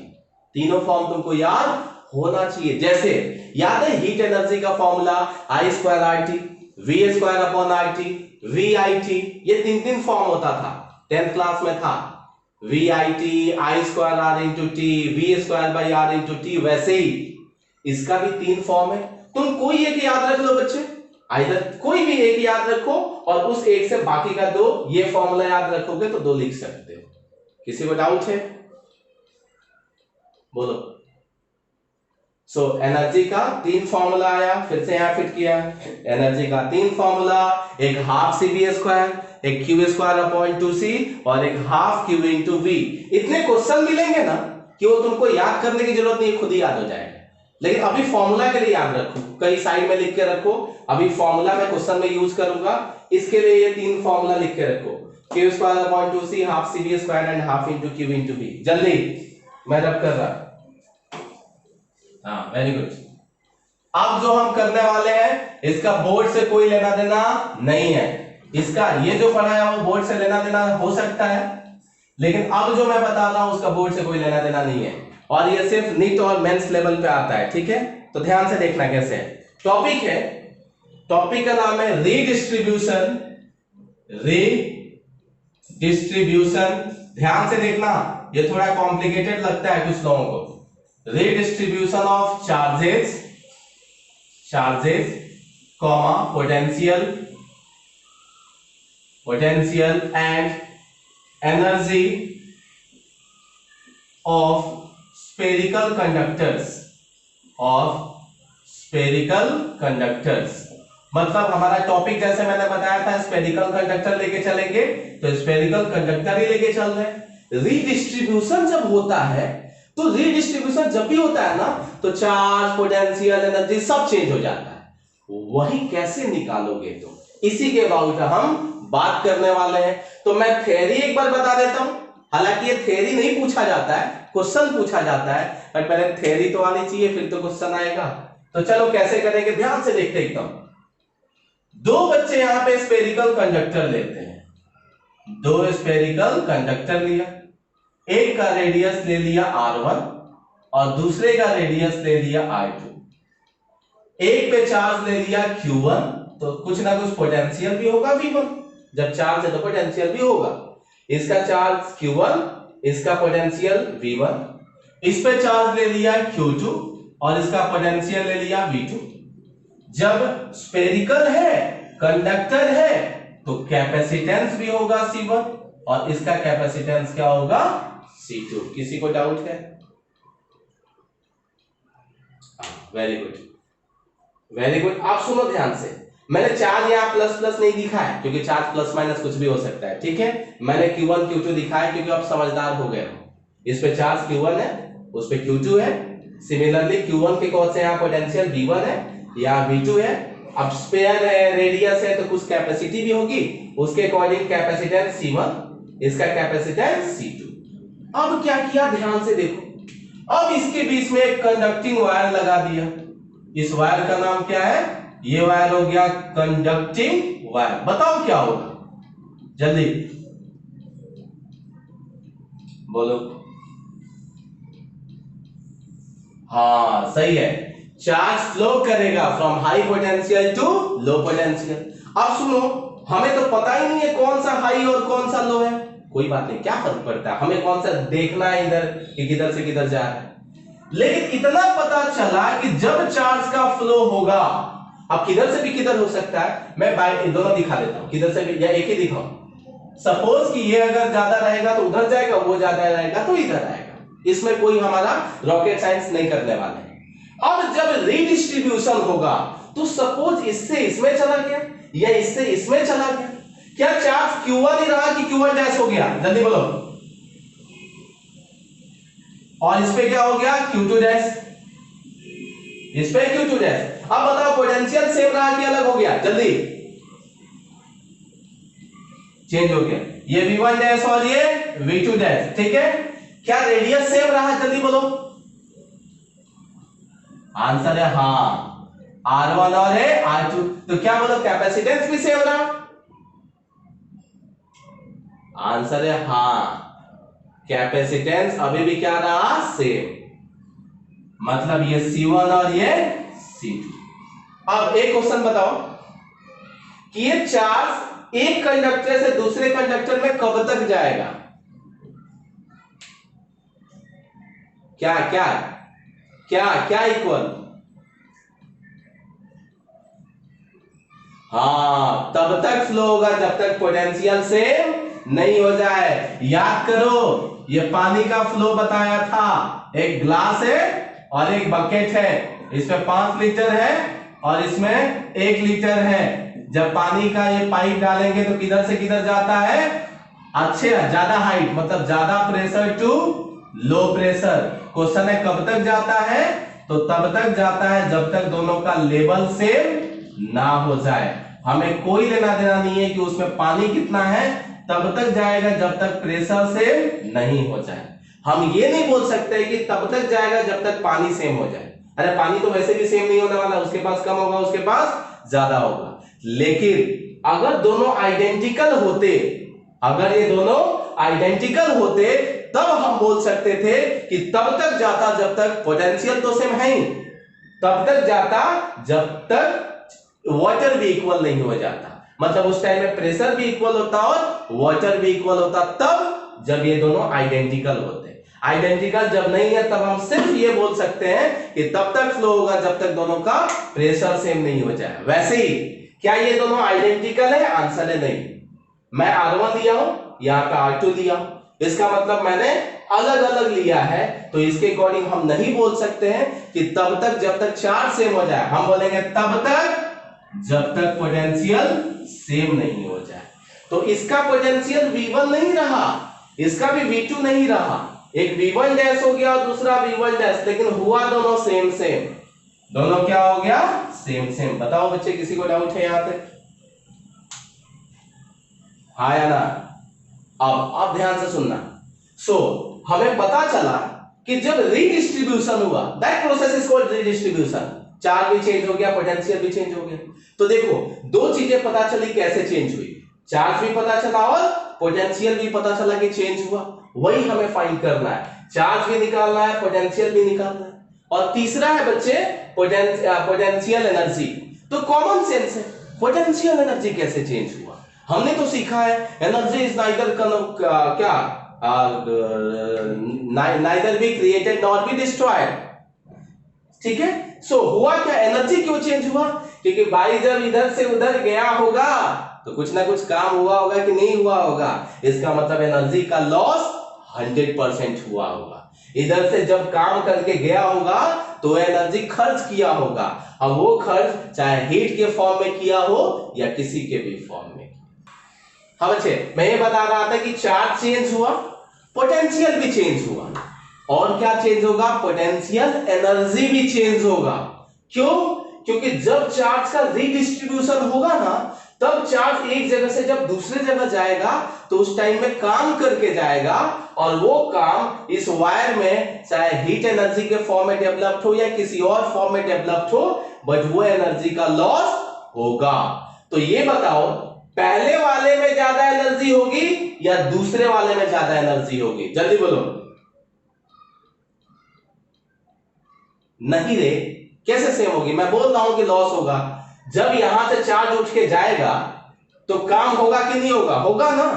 तीनों फॉर्म तुमको याद होना चाहिए। जैसे याद है हीट एनर्जी का formula I square R T, V square upon R T, V I T, ये तीन तीन फॉर्म होता था, 10th क्लास में था, V I T, I square R into T, V square by R into T. वैसे ही इसका भी तीन फॉर्म है, तुम कोई एक याद रख लो बच्चे, आइदर कोई भी एक याद रखो और उस एक से बाकी का दो, ये फॉर्मूला याद रखोगे तो दो लिख सकते हो। किसी को डाउट है? बोलो। सो एनर्जी का तीन फॉर्मूला आया, फिर से यहां फिट किया, एनर्जी का तीन फॉर्मूला, एक हाफ सी बी स्क्वायर, एक क्यू स्क्वायर अपॉन 2c और एक हाफ क्यू इंटू वी। इतने क्वेश्चन मिलेंगे ना कि वो तुमको याद करने की जरूरत नहीं, खुद ही याद हो जाएगा। लेकिन अभी फॉर्मूला के लिए याद रखो, कहीं साइड में लिख के रखो, अभी फॉर्मूला मैं क्वेश्चन में यूज करूंगा, इसके लिए ये तीन फॉर्मूला लिख के रखो, Q square upon 2c, half C B square and half into Q into V. जल्दी मैं रब कर रहा, हाँ वेरी गुड। अब जो हम करने वाले हैं इसका बोर्ड से कोई लेना देना नहीं है, इसका ये जो पढ़ाया वो बोर्ड से लेना देना हो सकता है, लेकिन अब जो मैं बता रहा हूं उसका बोर्ड से कोई लेना देना नहीं है, और ये सिर्फ नीट और मेंस लेवल पे आता है, ठीक है? तो ध्यान से देखना कैसे है। टॉपिक है, टॉपिक का नाम है रीडिस्ट्रीब्यूशन, रीडिस्ट्रीब्यूशन। ध्यान से देखना, ये थोड़ा कॉम्प्लिकेटेड लगता है कुछ लोगों को। Redistribution of charges, comma, potential and energy of spherical conductors, मतलब हमारा टॉपिक जैसे मैंने बताया था स्फेरिकल कंडक्टर लेके चलेंगे, तो स्फेरिकल कंडक्टर ही लेके चल रहे हैं। रीडिस्ट्रीब्यूशन जब होता है, तो रीडिस्ट्रीब्यूशन जब भी होता है ना, तो चार्ज, पोटेंशियल, एनर्जी सब चेंज हो जाता है। वही कैसे निकालोगे तुम, इसी के बारे में हम बात करने वाले हैं। तो मैं थ्योरी एक बार बता देता हूं, हालांकि ये थ्योरी नहीं पूछा जाता है, क्वेश्चन पूछा जाता है, पर पहले थ्योरी तो आनी चाहिए, फिर तो क्वेश्चन आएगा। तो चलो कैसे करेंगे, ध्यान से देखते एकदम। दो बच्चे यहां पे स्फेरिकल कंडक्टर लेते हैं, दो स्फेरिकल कंडक्टर लिया, एक का रेडियस ले लिया r1 और दूसरे का रेडियस ले लिया r2। एक पे चार्ज ले लिया q1, तो कुछ ना कुछ पोटेंशियल भी होगा v1, जब चार्ज है तो पोटेंशियल भी होगा। इसका चार्ज q1, इसका पोटेंशियल v1। इस पे चार्ज ले लिया q2 और इसका पोटेंशियल ले लिया v2। जब स्फेरिकल है, कंडक्टर है, तो कैपेसिटेंस भी होगा C1 और इसका कैपेसिटेंस क्या होगा? C2। किसी को डाउट है? Very good, very good. आप सुनो ध्यान से, मैंने चार्ज यहाँ प्लस प्लस नहीं दिखा है क्योंकि चार्ज प्लस माइनस कुछ भी हो सकता है, ठीक है? मैंने Q1 Q2 दिखा है क्योंकि आप समझदार हो गए हो। इस पे चार्ज Q1 है, उस पे Q2 है। सिमिलरली Q1 के कौन से यहाँ पोटेंशियल V1 है, यहाँ V2 है। अब स्पेयर है, रेडियस है, तो कुछ कैपेसिटी भी होगी, उसके अकॉर्डिंग कैपेसिटेंस C1, इसका कैपेसिटेंस C2। अब क्या किया, ध्यान से देखो। अब इसके बीच में एक कंडक्टिंग वायर लगा दिया, इस वायर का नाम क्या है? ये वायर हो गया कंडक्टिंग वायर। बताओ क्या होगा, जल्दी बोलो। हाँ सही है, चार्ज फ्लो करेगा from high potential to low potential. अब सुनो, हमें तो पता ही नहीं है कौन सा हाई और कौन सा लो है, कोई बात नहीं, क्या फर्क पड़ता है, हमें कौन सा देखना है इधर कि किधर से किधर जा रहा है। लेकिन इतना पता चला कि जब चार्ज का फ्लो होगा, अब किधर से भी किधर हो सकता है, मैं दोनों दिखा देता हूं, किधर से भी, या एक ही दिखाऊं। सपोज कि ये अगर ज्यादा रहेगा तो उधर जाएगा, वो ज्यादा रहेगा तो इधर आएगा, इसमें कोई हमारा रॉकेट साइंस नहीं करने वाले। अब जब रीडिस्ट्रीब्यूशन होगा तो सपोज इससे इसमें चला गया या इससे इसमें चला गया, क्या चार्ज Q1 ही रहा कि Q1 डैश हो गया? जल्दी बोलो। और इस पे क्या हो गया? Q2 dash. इस पे Q2 डैश। अब बताओ पोटेंशियल सेम रहा कि अलग हो गया? जल्दी, चेंज हो गया, ये V1 डैश और ये V2 डैश, ठीक है। क्या रेडियस सेम रहा? जल्दी बोलो। आंसर है हाँ, R1 और है R2। तो क्या बोलो, कैपेसिटेंस भी सेम रहा? आंसर है हाँ, कैपेसिटेंस अभी भी क्या रहा? सेम। मतलब ये C1 और ये C2। अब एक क्वेश्चन बताओ कि ये चार्ज एक कंडक्टर से दूसरे कंडक्टर में कब तक जाएगा? क्या क्या क्या क्या इक्वल? हाँ, तब तक फ्लो होगा जब तक पोटेंशियल सेम नहीं हो जाए। याद करो, ये पानी का फ्लो बताया था। एक ग्लास है और एक बकेट है, इसमें 5 लीटर है और इसमें 1 लीटर है। जब पानी का ये पाइप डालेंगे तो किधर से किधर जाता है? अच्छे, ज्यादा हाइट, मतलब ज्यादा pressure to low pressure. Question है कब तक जाता है? तो तब तक जाता है जब तक दोनों का लेवल सेम ना हो जाए। हमें कोई लेना देना नहीं है कि उसमें पानी कितना है, तब तक जाएगा जब तक प्रेशर सेम नहीं हो जाए। हम ये नहीं बोल सकते कि तब तक जाएगा जब तक पानी सेम हो जाए। अरे पानी तो वैसे भी सेम नहीं होने वाला, उसके पास कम होगा, उसके पास ज्यादा होगा। लेकिन अगर दोनों आइडेंटिकल होते, अगर ये दोनों आइडेंटिकल होते, तब हम बोल सकते थे कि तब तक जाता जब तक पोटेंशियल तो सेम है ही, तब तक जाता जब तक वाटर भी इक्वल नहीं हो जाता। मतलब उस टाइम में प्रेशर भी इक्वल होता और वाटर भी इक्वल होता, तब जब ये दोनों आइडेंटिकल होते। आइडेंटिकल जब नहीं है तब हम सिर्फ ये बोल सकते हैं कि तब तक फ्लो होगा जब तक दोनों का प्रेशर सेम नहीं हो जाए। वैसे ही क्या ये दोनों आइडेंटिकल है? आंसर है नहीं। मैं R1 लिया हूं, यहां पे R2 लिया हूं, इसका मतलब मैंने अलग अलग लिया है। तो इसके अकॉर्डिंग हम नहीं बोल सकते हैं कि तब तक जब तक चार्ज सेम हो जाए। हम बोलेंगे तब तक जब तक पोटेंशियल सेम नहीं हो जाए। तो इसका पोटेंशियल V1 नहीं रहा, इसका भी V2 नहीं रहा। एक V1 डैश हो गया और दूसरा V1 डैश, लेकिन हुआ दोनों सेम सेम। दोनों क्या हो गया? Same same. बताओ बच्चे, किसी को डाउट है यहां पे? हाँ या ना? अब ध्यान से सुनना। हमें पता चला कि जब रीडिस्ट्रीब्यूशन हुआ, that process is called redistribution. Charge भी चेंज हो गया, पोटेंशियल भी चेंज हो गया। तो देखो, दो चीजें पता चली कैसे चेंज हुई। चार्ज भी पता चला और पोटेंशियल भी पता चला कि चेंज हुआ। वही हमें फाइंड करना है। चार्ज भी निकालना है, पोटेंशियल भी निकालना है। और तीसरा है बच्चे पोटेंशियल एनर्जी। तो कॉमन सेंस है, पोटेंशियल एनर्जी कैसे चेंज हुआ? हमने तो सीखा है energy is neither be created not be destroyed. ठीक है। हुआ क्या? एनर्जी क्यों चेंज हुआ? क्योंकि भाई जब इधर से उधर गया होगा तो कुछ ना कुछ काम हुआ होगा कि नहीं हुआ होगा। इसका मतलब एनर्जी का लॉस 100% हुआ होगा। इधर से जब काम करके गया होगा तो एनर्जी खर्च किया होगा। अब वो खर्च चाहे हीट के फॉर्म में किया हो या किसी के भी फॉर्म में। हाँ बच्चे, मैं ये बता रहा था कि चार्ज चेंज हुआ, पोटेंशियल भी चेंज हुआ, और क्या चेंज होगा? पोटेंशियल एनर्जी भी चेंज होगा। क्यों? क्योंकि जब चार्ज का रीडिस्ट्रीब्यूशन होगा ना, तब चार्ज एक जगह से जब दूसरे जगह जाएगा तो उस टाइम में काम करके जाएगा, और वो काम इस वायर में चाहे हीट एनर्जी के फॉर्म में डेवलप्ड हो या किसी और फॉर्म में डेवलप्ड हो, बट वो एनर्जी का लॉस होगा। तो ये बताओ, पहले वाले में ज्यादा एनर्जी होगी या दूसरे वाले में ज्यादा एनर्जी होगी? जल्दी बोलो। नहीं रे, कैसे सेम होगी? मैं बोल रहा हूं कि लॉस होगा। जब यहां से चार्ज उठ के जाएगा तो काम होगा कि नहीं होगा? होगा ना।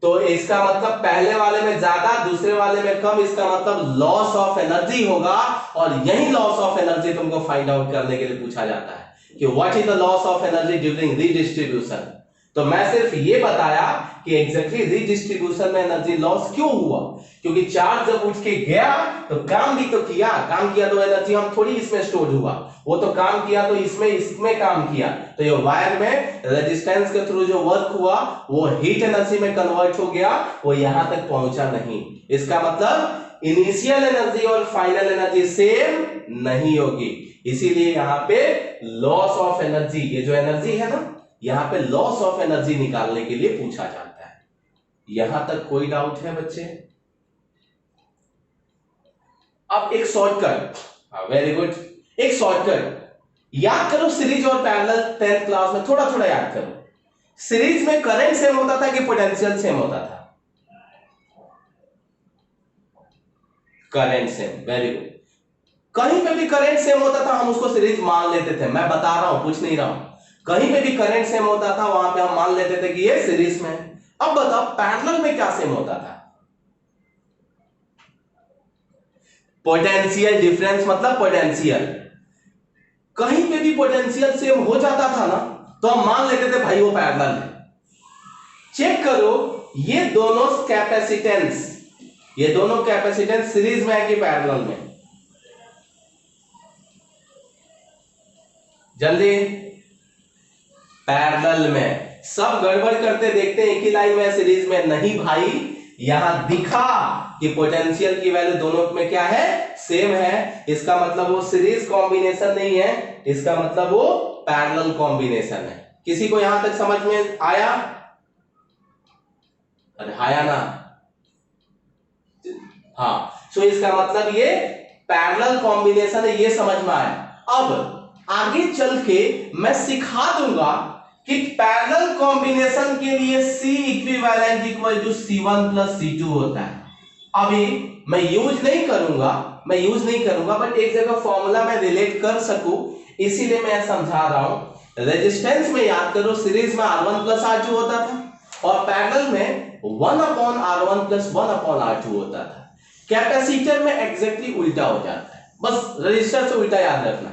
तो इसका मतलब पहले वाले में ज्यादा, दूसरे वाले में कम, इसका मतलब लॉस ऑफ एनर्जी होगा। और यही लॉस ऑफ एनर्जी तुमको फाइंड आउट करने के लिए पूछा जाता है कि what is the loss of energy during redistribution. तो मैं सिर्फ ये बताया कि एग्जैक्टली रीडिस्ट्रीब्यूशन में एनर्जी लॉस क्यों हुआ, क्योंकि चार्ज जब उठ के गया तो काम भी तो किया। काम किया तो एनर्जी हम थोड़ी इसमें स्टोर हुआ, वो तो काम किया तो इसमें काम किया। तो ये वायर में रेजिस्टेंस के थ्रू जो वर्क हुआ वो हीट एनर्जी में कन्वर्ट हो गया, वो यहां तक पहुंचा नहीं। इसका मतलब इनिशियल एनर्जी और फाइनल एनर्जी सेम नहीं होगी, इसीलिए यहां पे लॉस ऑफ एनर्जी, ये जो एनर्जी है ना, यहां पे लॉस ऑफ एनर्जी निकालने के लिए पूछा जाता है। यहां तक कोई डाउट है बच्चे? अब एक शॉर्टकट, वेरी गुड, एक शॉर्टकट याद करो। सीरीज और पैरेलल 10th क्लास में थोड़ा थोड़ा याद करो। सीरीज में करंट सेम होता था कि पोटेंशियल सेम होता था? Current same, very good. कहीं पे भी करंट सेम होता था हम उसको सीरीज मान लेते थे, मैं बता रहा हूं, पूछ नहीं रहा हूं। कहीं पे भी करंट सेम होता था वहां पे हम मान लेते थे कि ये सीरीज में है। अब बताओ पैरेलल में क्या सेम होता था? पोटेंशियल डिफरेंस, मतलब पोटेंशियल। कहीं पे भी पोटेंशियल सेम हो जाता था ना तो हम मान लेते थे भाई वो पैरेलल है। चेक करो ये दोनों कैपेसिटेंस, ये दोनों कैपेसिटेंस सीरीज में है कि पैरेलल में? जल्दी, पैरेलल में। सब गड़बड़ करते देखते हैं एक ही लाइन में, सीरीज में नहीं भाई। यहां दिखा कि पोटेंशियल की वैल्यू दोनों में क्या है? सेम है। इसका मतलब वो सीरीज कॉम्बिनेशन नहीं है, इसका मतलब वो पैरेलल कॉम्बिनेशन है। किसी को यहां तक समझ में आया? अरे आया ना? हाँ, सो इसका मतलब ये पैरेलल कॉम्बिनेशन है, ये समझ में आया। अब आगे चल के मैं सिखा दूंगा कि पैरेलल कॉम्बिनेशन के लिए C equivalent equal to C1 plus C2 होता है। अभी मैं यूज नहीं करूंगा, बट एक जगह फॉर्मूला में रिलेट कर सकूं, इसीलिए मैं समझा रहा हूं। रेजिस्टेंस में याद करो, सीरीज में R1 प्लस R2 होता था और पैरेलल में 1/R1 प्लस 1/R2 होता था। कैपेसिटर में एग्जैक्टली उल्टा हो जाता है, बस रजिस्टर से उल्टा याद रखना।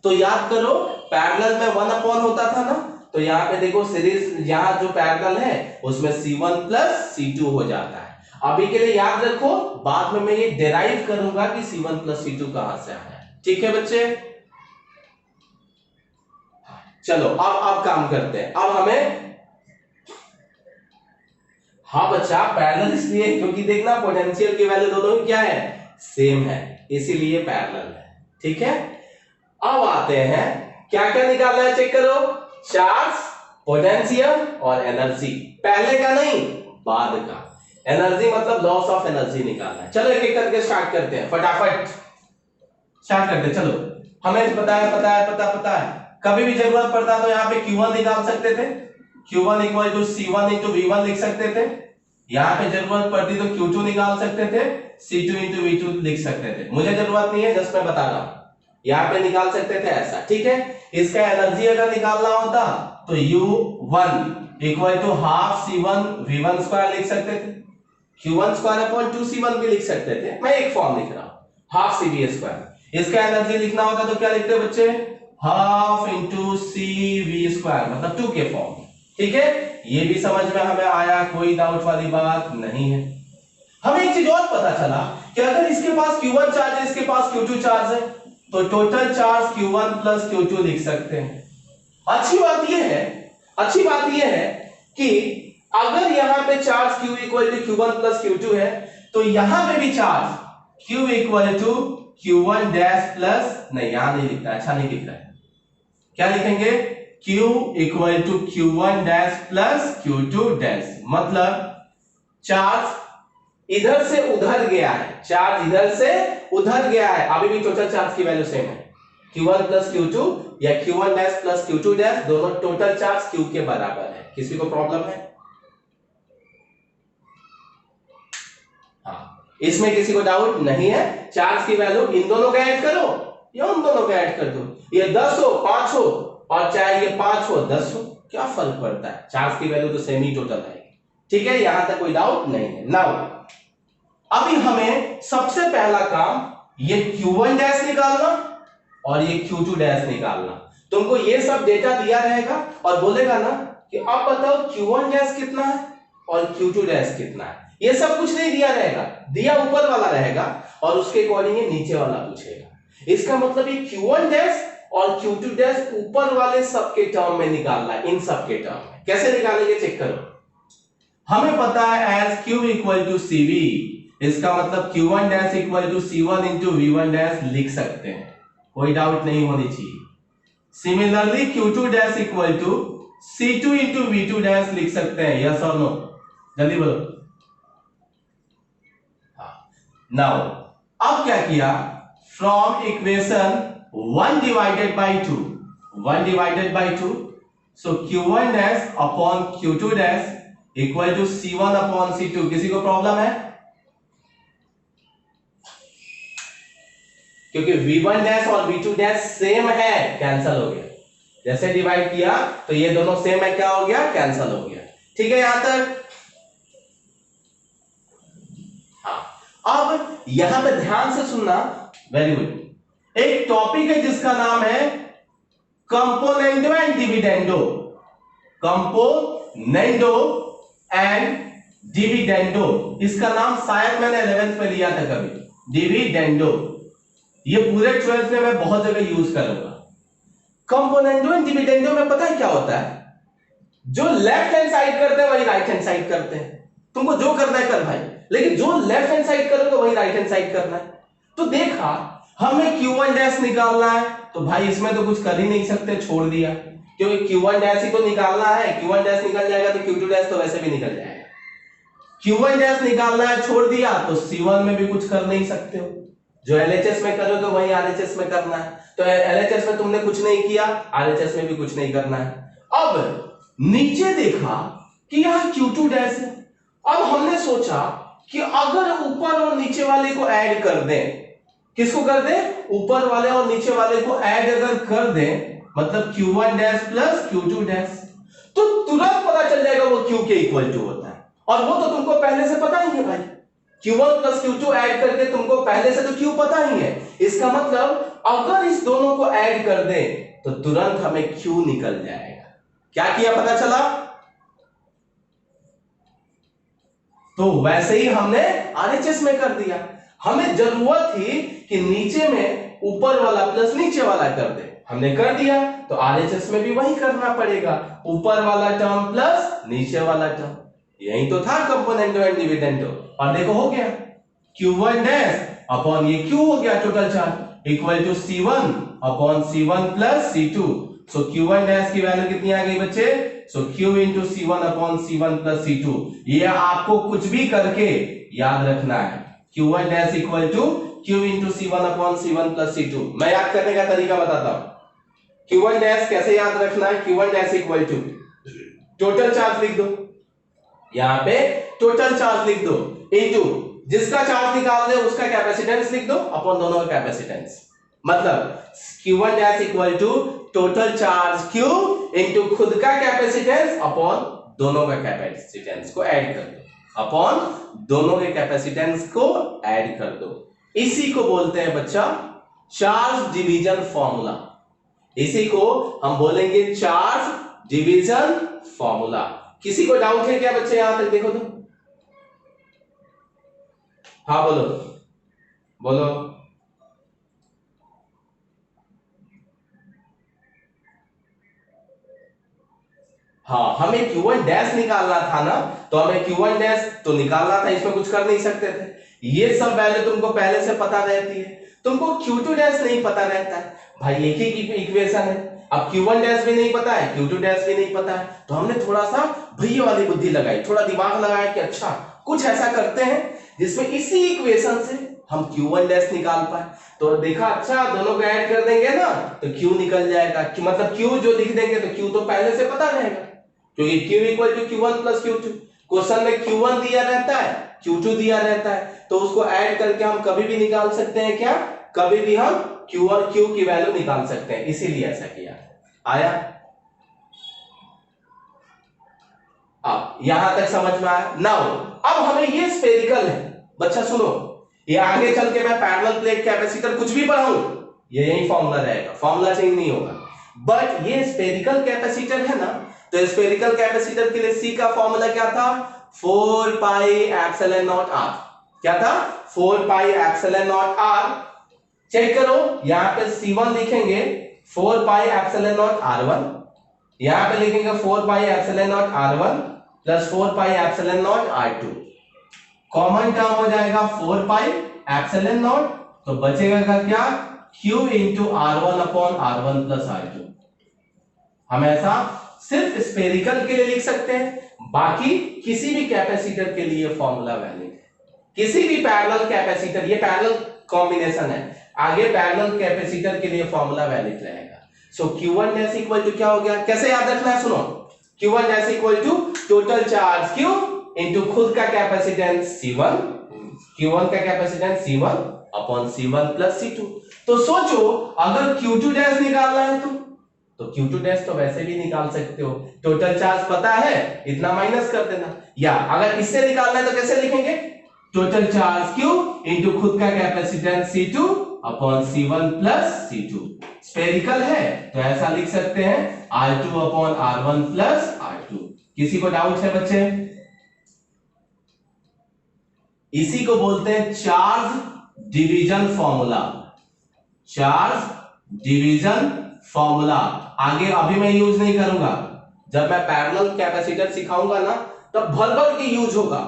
तो याद करो पैरेलल में 1 होता था ना, तो यहां पे देखो सीरीज, यहां जो पैरेलल है उसमें C1 प्लस C2 हो जाता है। अभी के लिए याद रखो, बाद में मैं ये डिराइव करूंगा कि C1 प्लस C2 कहां से आया। ठीक है बच्चे? चलो अब काम करते हैं। अब हमें, हाँ बच्चा, पैरेलल इसलिए क्योंकि देखना पोटेंशियल की वैल्यू दोनों की क्या है? सेम है, इसीलिए पैरेलल है। ठीक है, अब आते हैं क्या क्या निकालना है, चेक करो। चार्ज, पोटेंशियल और एनर्जी। पहले का नहीं, बाद का। एनर्जी मतलब लॉस ऑफ एनर्जी निकालना है। चलो एक एक करके स्टार्ट करते हैं, फटाफट स्टार्ट करते हैं। चलो हमें पता है कभी भी जरूरत पड़ता तो यहाँ पे Q1 निकाल सकते थे। Q1 equal to C1 into V1 लिख सकते थे। यहाँ पे जरूरत पड़ती तो Q2 निकाल सकते थे, C2 इंटू V2 लिख सकते थे। मुझे जरूरत नहीं है, जस्ट मैं बता रहा हूं। यहाँ पे निकाल सकते थे ऐसा, ठीक है। इसका एनर्जी अगर निकालना होता तो U1 equal to half C1 V1 square लिख सकते थे। Q1 स्क्वायर अपॉन 2C1 भी लिख सकते थे। मैं एक फॉर्म लिख रहा हूं, हाफ CV स्क्वायर। इसका एनर्जी लिखना होता तो क्या लिखते बच्चे? हाफ इंटू CV स्क्वायर, मतलब 2 के फॉर्म। ठीक है, ये भी समझ में हमें आया, कोई डाउट वाली बात नहीं है। हमें एक चीज और पता चला कि अगर इसके पास Q1 चार्ज है, इसके पास Q2 चार्ज है, तो total charge Q1 plus Q2 लिख सकते हैं। अच्छी बात यह है कि अगर यहां पे charge Q equal to Q1 plus Q2 है, तो यहां पे भी charge Q equal to Q1 dash plus, नहीं यहां नहीं लिखता, अच्छा नहीं लिख रहा है, क्या लिखेंगे? Q equal to Q1 dash plus Q2 dash. मतलब चार्ज इधर से उधर गया है, चार्ज इधर से उधर गया है, अभी भी टोटल चार्ज की वैल्यू सेम है। Q1 प्लस Q2 या Q1 dash plus Q2 dash, दोनों टोटल चार्ज Q के बराबर है। किसी को प्रॉब्लम है? हाँ, इसमें किसी को डाउट नहीं है। चार्ज की वैल्यू इन दोनों का ऐड करो या उन दोनों का ऐड कर दो। ये 10 हो, 5 हो, और चाहे ये 5 हो, 10 हो, क्या फर्क पड़ता है? चार्ज की वैल्यू तो सेम ही टोटल आएगी। ठीक है, यहां तक कोई डाउट नहीं है। नाउ अभी हमें सबसे पहला काम ये Q1 डैश निकालना और ये Q2 डैश निकालना। तुमको ये सब डेटा दिया रहेगा और बोलेगा ना कि अब बताओ Q1 डैश कितना है और Q2 डैश कितना है। ये सब कुछ नहीं दिया रहेगा, दिया ऊपर वाला रहेगा और उसके अकॉर्डिंग ये नीचे वाला पूछेगा। इसका मतलब ये Q1 डैश और Q2 डैश ऊपर वाले सबके टर्म में निकालना है, इन सबके टर्म में। कैसे निकालेंगे चेक करो। हमें पता है as Q equal to CV, इसका मतलब Q1 dash equal to C1 into V1 dash लिख सकते हैं, कोई डाउट नहीं होनी चाहिए। Similarly Q2 dash equal to C2 into V2 dash लिख सकते हैं, यस और नो, जल्दी बोलो। नाउ अब क्या किया, from equation 1 divided by 2, 1 divided by 2, so Q1 dash upon Q2 dash equal to C1 upon C2। किसी को प्रॉब्लम है? क्योंकि V1 डैश और V2 डैश सेम है, कैंसल हो गया। जैसे डिवाइड किया तो ये दोनों सेम है, क्या हो गया, कैंसल हो गया। ठीक है यहां तक? हाँ, अब यहां पे ध्यान से सुनना, वेरी गुड। एक टॉपिक है जिसका नाम है componendo and dividendo, componendo and dividendo. इसका नाम शायद मैंने 11th में लिया था कभी, डिविडेंडो। ये पूरे 12th में मैं बहुत जगह यूज करूंगा। कंपोनेंडो एंड डिविडेंडो में पता है क्या होता है, जो लेफ्ट हैंड साइड करते हैं वही राइट हैंड साइड करते हैं। तुमको जो करना है कर भाई, लेकिन जो लेफ्ट हैंड साइड करोगे वही राइट हैंड साइड करना है। तो देखा, हमें Q1 डैश निकालना है, तो भाई इसमें तो कुछ कर ही नहीं सकते, छोड़ दिया, क्योंकि Q1 डैश ही तो निकालना है। Q1 डैश निकल जाएगा तो Q2 डैश तो वैसे भी निकल जाएगा। Q1 डैश निकालना है, छोड़ दिया, तो C1 में भी कुछ कर नहीं सकते हो। जो LHS में करोगे वही RHS में करना है। तो LHS में तुमने कुछ नहीं किया, RHS में भी कुछ नहीं करना है। अब नीचे देखा कि यहां Q2 डैश है। अब हमने सोचा कि अगर ऊपर और नीचे वाले को ऐड कर दें, किसको कर दें, ऊपर वाले और नीचे वाले को ऐड अगर कर दें, मतलब Q1 dash plus Q2 dash, तो तुरंत पता चल जाएगा वो Q के इक्वल टू होता है। और वो तो तुमको पहले से पता ही है भाई, Q1 प्लस Q2 ऐड करके तुमको पहले से तो Q पता ही है। इसका मतलब अगर इस दोनों को ऐड कर दें तो तुरंत हमें Q निकल जाएगा। क्या किया पता चला? तो वैसे ही हमने RHS में कर दिया। हमें जरूरत थी कि नीचे में ऊपर वाला प्लस नीचे वाला कर दे, हमने कर दिया। तो RHS में भी वही करना पड़ेगा, ऊपर वाला टर्म प्लस नीचे वाला टर्म। यही तो था कंपोनेंटो एंड डिविडेंडो। और देखो हो गया, Q1 डैश अपॉन ये Q हो गया total charge equal to C1 upon C1 plus C2। So Q1 dash की वैल्यू कितनी आ गई बच्चे? So Q into C1 upon C1 plus C2। ये आपको कुछ भी करके याद रखना है, Q1 dash equal to Q into C1 upon C1 plus C2। मैं याद करने का तरीका बताता हूं। Q1 डैश कैसे याद रखना है? Q1 dash equal to total charge लिख दो, यहां पे टोटल चार्ज लिख दो, इनटू जिसका चार्ज निकाल दे उसका कैपेसिटेंस लिख दो अपॉन दोनों का कैपेसिटेंस। मतलब Q1 dash equal to total charge Q into खुद का कैपेसिटेंस अपॉन दोनों का कैपेसिटेंस को ऐड कर दो, अपॉन दोनों के कैपेसिटेंस को ऐड कर दो। इसी को बोलते हैं बच्चा चार्ज डिवीजन फॉर्मूला। इसी को हम बोलेंगे चार्ज डिवीजन फॉर्मूला। किसी को डाउट है क्या बच्चे? यहां तक देखो तो, हाँ बोलो बोलो। हाँ, हमें Q1 डैश निकालना था ना, तो हमें Q1 डैश तो निकालना था, इसमें कुछ कर नहीं सकते थे। ये सब वैल्यू तुमको पहले से पता रहती है, तुमको Q2 डैश नहीं पता रहता है भाई, एक ही इक्वेशन है। अब Q1 डैश भी नहीं पता है, Q2 डैश भी नहीं पता है, तो हमने थोड़ा सा भैया वाली बुद्धि लगाई, थोड़ा दिमाग लगाया कि अच्छा कुछ ऐसा करते हैं जिसमें इसी इक्वेशन से हम Q1 डैश निकाल पाए। तो देखा अच्छा दोनों को ऐड कर देंगे ना तो Q निकल जाएगा, मतलब Q जो लिख देंगे तो Q तो पहले से पता रहेगा, क्योंकि Q equal to Q1 plus Q2। Question में Q1 दिया रहता है, Q2 दिया रहता है, तो उसको ऐड करके हम कभी भी निकाल सकते हैं। क्या? कभी भी हम Q और Q की वैल्यू निकाल सकते हैं, इसीलिए ऐसा किया। आया? अब यहां तक समझ में आया? नाउ अब हमें ये स्फेरिकल है बच्चा, सुनो, ये आगे चल के मैं पैरेलल प्लेट कैपेसिटर कुछ भी पढ़ाऊं ये यही फॉर्मूला रहेगा, फॉर्मूला चेंज नहीं होगा। बट ये स्फेरिकल कैपेसिटर है ना, तो स्फेरिकल कैपेसिटर के लिए C का फॉर्मूला क्या था? 4 पाई एप्सिलॉन नॉट R। क्या था? 4 pi epsilon naught R। Check करो, यहां पे C1 लिखेंगे 4 पाई एप्सिलॉन नॉट R1, यहां पे लिखेंगे 4 pi epsilon not R1 plus 4 pi epsilon not R2। Common term हो जाएगा 4 पाई एप्सिलॉन नॉट, तो बचेगा का क्या, Q into R1 upon R1 plus R2। हम ऐसा सिर्फ स्फेरिकल के लिए लिख सकते हैं, बाकी किसी भी कैपेसिटर के लिए फॉर्मूला वैलिड है। किसी भी पैरेलल कैपेसिटर, ये पैरेलल कॉम्बिनेशन है, आगे पैरेलल कैपेसिटर के लिए फॉर्मूला वैलिड रहेगा। सो Q1 डैश इक्वल टू क्या हो गया, कैसे याद रखना है, सुनो, Q1 dash equal to total charge Q into खुद का कैपेसिटेंस C1, Q1 का capacitance C1 upon C1 plus C2। तो सोचो अगर Q2 डैश निकालना है तो Q2 डैश तो वैसे भी निकाल सकते हो, टोटल चार्ज पता है, इतना माइनस कर देना, या अगर इससे निकालना है तो कैसे लिखेंगे, टोटल चार्ज Q इंटू खुद का capacitance C2 upon C1 plus C2। Spherical है तो ऐसा लिख सकते हैं R2 upon R1 plus R2। किसी को डाउट है बच्चे? इसी को बोलते हैं charge division formula, charge division formula. आगे अभी मैं यूज नहीं करूंगा, जब मैं पैरेलल कैपेसिटर सिखाऊंगा ना तब भर भर के यूज होगा।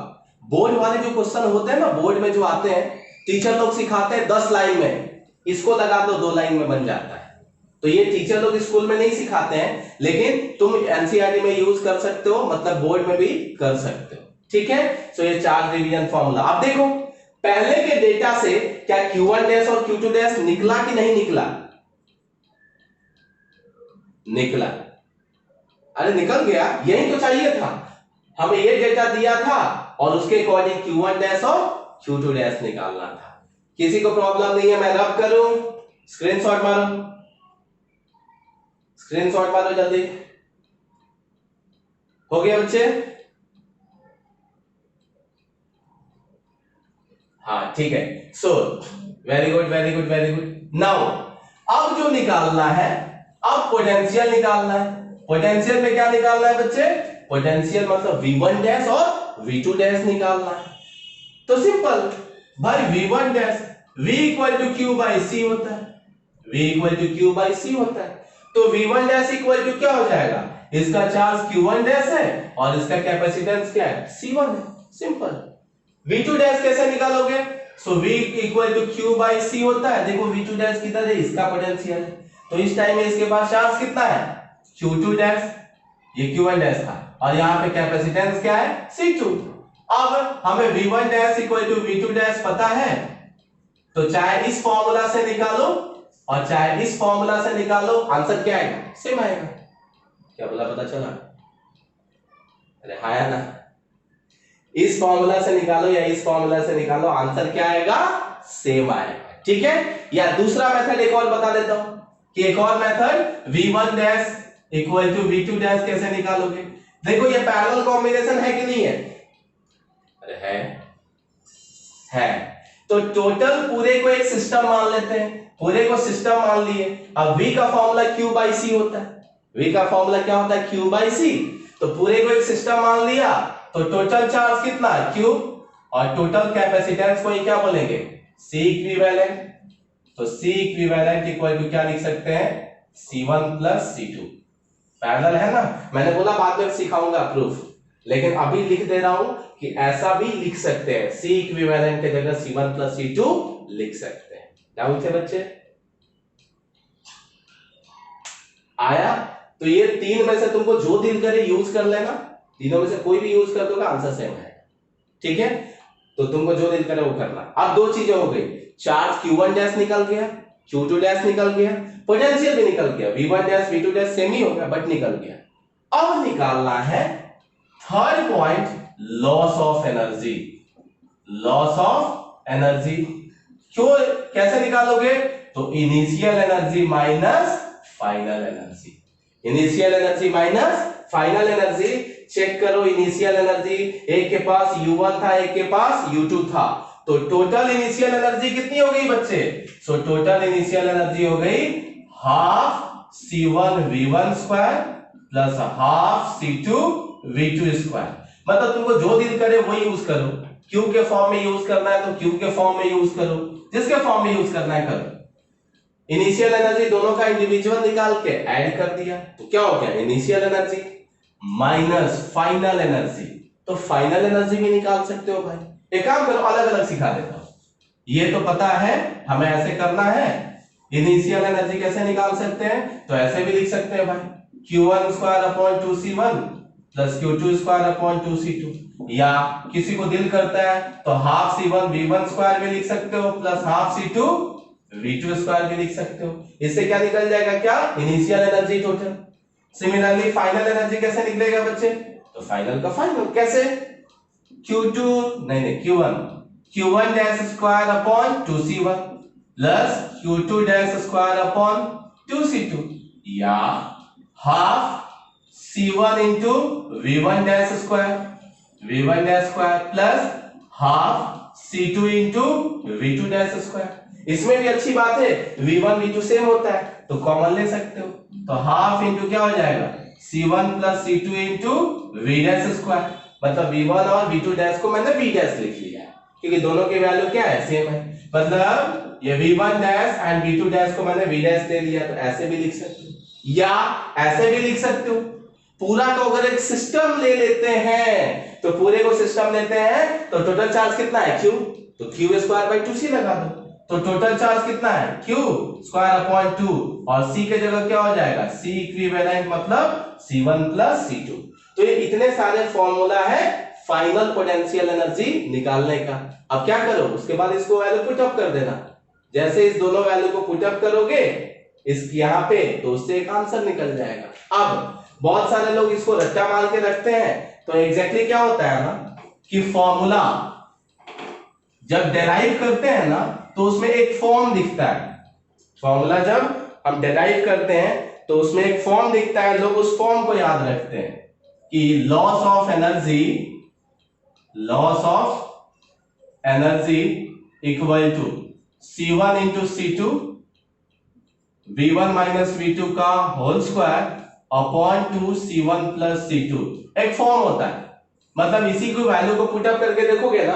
बोर्ड वाले जो क्वेश्चन होते हैं ना, बोर्ड में जो आते हैं, टीचर लोग सिखाते हैं 10 लाइन में, इसको लगा दो 2 लाइन में बन जाता है। तो ये टीचर लोग स्कूल में नहीं सिखाते हैं, लेकिन तुम एनसीईआरटी में यूज कर सकते हो, मतलब बोर्ड में भी कर सकते हो, ठीक है। सो ये चार्ज डिवीजन फॉर्मूला। अब देखो पहले के डेटा से क्या Q1 डैश और Q2 डैश निकला कि नहीं निकला? निकला। अरे निकल गया, यही तो चाहिए था, हमें ये डेटा दिया था और उसके अकॉर्डिंग Q1 डैश और Q2 डैश निकालना था। किसी को प्रॉब्लम नहीं है? मैं रब करूं, स्क्रीनशॉट मारो, स्क्रीनशॉट मारो जल्दी। हो गया बच्चे? हाँ ठीक है। So very good very good very good. Now अब जो निकालना है, अब पोटेंशियल निकालना है। पोटेंशियल में क्या निकालना है बच्चे? पोटेंशियल मतलब V1 डैश और V2 डैश निकालना है। तो सिंपल भाई, V1 dash V equal to Q by C होता है, V equal to Q by C होता है। तो V1 डैश इक्वल टू क्या हो जाएगा, इसका चार्ज Q1 डैश है और इसका कैपेसिटेंस क्या है, C1 है। सिंपल। V2 डैश कैसे निकालोगे? So V equal to Q by C होता है। देखो V2 डैश किधर है, इसका पोटेंशियल है, तो इस टाइम में इसके पास चार्ज कितना है, Q2 डैश, ये Q1 डैश था, और यहाँ पे कैपेसिटेंस क्या है, C2। अब हमें V1 dash equal to V2 dash पता है, तो चाहे इस फॉर्मूला से निकालो और चाहे इस फॉर्मूला से निकालो, आंसर क्या आएगा, सेम आएगा। क्या बोला, पता चला? अरे हाया ना, इस फॉर्मूला से निकालो या इस फॉर्मूला से निकालो, आंसर क्या आएगा, सेम आएगा, ठीक है। या दूसरा मेथड एक और बता देता हूं कि एक और method V1 dash equal to V2 dash कैसे निकालोगे। देखो ये पैरेलल कॉम्बिनेशन है कि नहीं है? अरे है। तो टोटल पूरे को एक सिस्टम मान लेते हैं, पूरे को सिस्टम मान लिए। अब V का फॉर्मूला Q बाई C होता है, V का फॉर्मूला क्या होता है, Q बाई C। तो पूरे को एक सिस्टम मान लिया, तो टोटल चार्ज कितना है, Q, और टोटल कैपेसिटेंस को क्या बोलेंगे, C इक्विवेलेंट। तो C इक्विवेलेंट इक्वल टू क्या लिख सकते हैं, C1 प्लस C2। पैरेलल है ना, मैंने बोला बाद में सिखाऊंगा प्रूफ, लेकिन अभी लिख दे रहा हूं कि ऐसा भी लिख सकते हैं, C इक्विवेलेंट के जगह C1 प्लस C2 लिख सकते हैं। डाउट है बच्चे? आया? तो ये तीन में से तुमको जो दिल करे यूज कर लेना, तीनों में से कोई भी यूज कर दोगे आंसर सेम है, ठीक है। तो तुमको जो दिल करे वो करना। अब दो चीजें हो गई, चार्ज Q1 डैश निकल गया, Q2 डैश निकल गया, पोटेंशियल भी निकल गया, V1 dash V2 dash same ही हो गया बट निकल गया। अब निकालना है third point, loss of energy. Loss of energy क्यों, कैसे निकालोगे? तो initial energy minus final energy, initial energy minus final energy. Check करो इनिशियल एनर्जी, एक के पास U1 था, एक के पास U2 था, तो टोटल इनिशियल एनर्जी कितनी हो गई बच्चे? सो टोटल इनिशियल एनर्जी हो गई half C1 V1 square plus half C2 V2 square. मतलब तुमको जो दिल करे वो यूज करो, Q के फॉर्म में यूज करना है तो Q के फॉर्म में यूज करो, जिसके फॉर्म में यूज करना है करो। इनिशियल एनर्जी दोनों का इंडिविजुअल निकाल के ऐड कर दिया, तो क्या हो गया, initial energy minus final energy. तो फाइनल एनर्जी भी निकाल सकते हो भाई, एक काम करो, अलग अलग सिखा देता हूं। ये तो पता है हमें ऐसे करना है। इनिशियल एनर्जी कैसे निकाल सकते हैं, तो ऐसे भी लिख सकते हैं भाई, Q1 square upon 2C1 plus Q2 square upon 2C2, या किसी को दिल करता है तो हाफ C1 V1 स्क्वायर भी लिख सकते हो plus half C2 V2 square भी लिख सकते हो। इससे क्या निकल जाएगा, क्या, initial energy total. Similarly final energy कैसे निकलेगा बच्चे, तो फाइनल का फाइनल कैसे, Q2 नहीं Q1 dash square upon 2C1 plus Q2 dash square upon 2C2, या half C1 into V1 dash square plus half C2 into V2 dash square. इसमें भी अच्छी बात है, V1 V2 सेम होता है तो कॉमन ले सकते हो, तो हाफ इंटू क्या हो जाएगा, C1 plus C2 into V dash square, मतलब V1 और V2 डैश को मैंने V डैश लिख लिया है क्योंकि दोनों की वैल्यू क्या है, सेम है। मतलब ये V1 dash and V2 dash को मैंने V डैश ले लिया, तो ऐसे भी लिख सकते हो या ऐसे भी लिख सकते हो। पूरा को अगर एक सिस्टम ले लेते हैं तो पूरे को सिस्टम लेते हैं तो टोटल चार्ज कितना है, Q, तो Q स्क्वायर बाई 2C लगा दो, तो टोटल चार्ज कितना है, Q स्क्वायर अपॉन 2, और C के जगह क्या हो जाएगा, C इक्विवेलेंट मतलब C1 प्लस C2। तो ये इतने सारे फॉर्मूला है फाइनल पोटेंशियल एनर्जी निकालने का। अब क्या करो, उसके बाद इसको वैल्यू पुट अप कर देना। जैसे इस दोनों वैल्यू को पुट अप करोगे इस यहाँ पे, तो उससे एक आंसर निकल जाएगा। अब बहुत सारे लोग इसको रट्टा मार के रखते हैं, तो एग्जैक्टली क्या होता है ना कि फॉर्मूला जब डेराइव करते हैं ना तो उसमें एक फॉर्म दिखता है। फॉर्मूला जब हम डेराइव करते हैं तो उसमें एक फॉर्म दिखता है, लोग उस फॉर्म को याद रखते हैं कि loss of energy equal to C1 into C2 V1 minus V2 का whole square upon 2 C1 plus C2, एक फॉर्म होता है। मतलब इसी को वैल्यू को पुट अप करके देखोगे ना,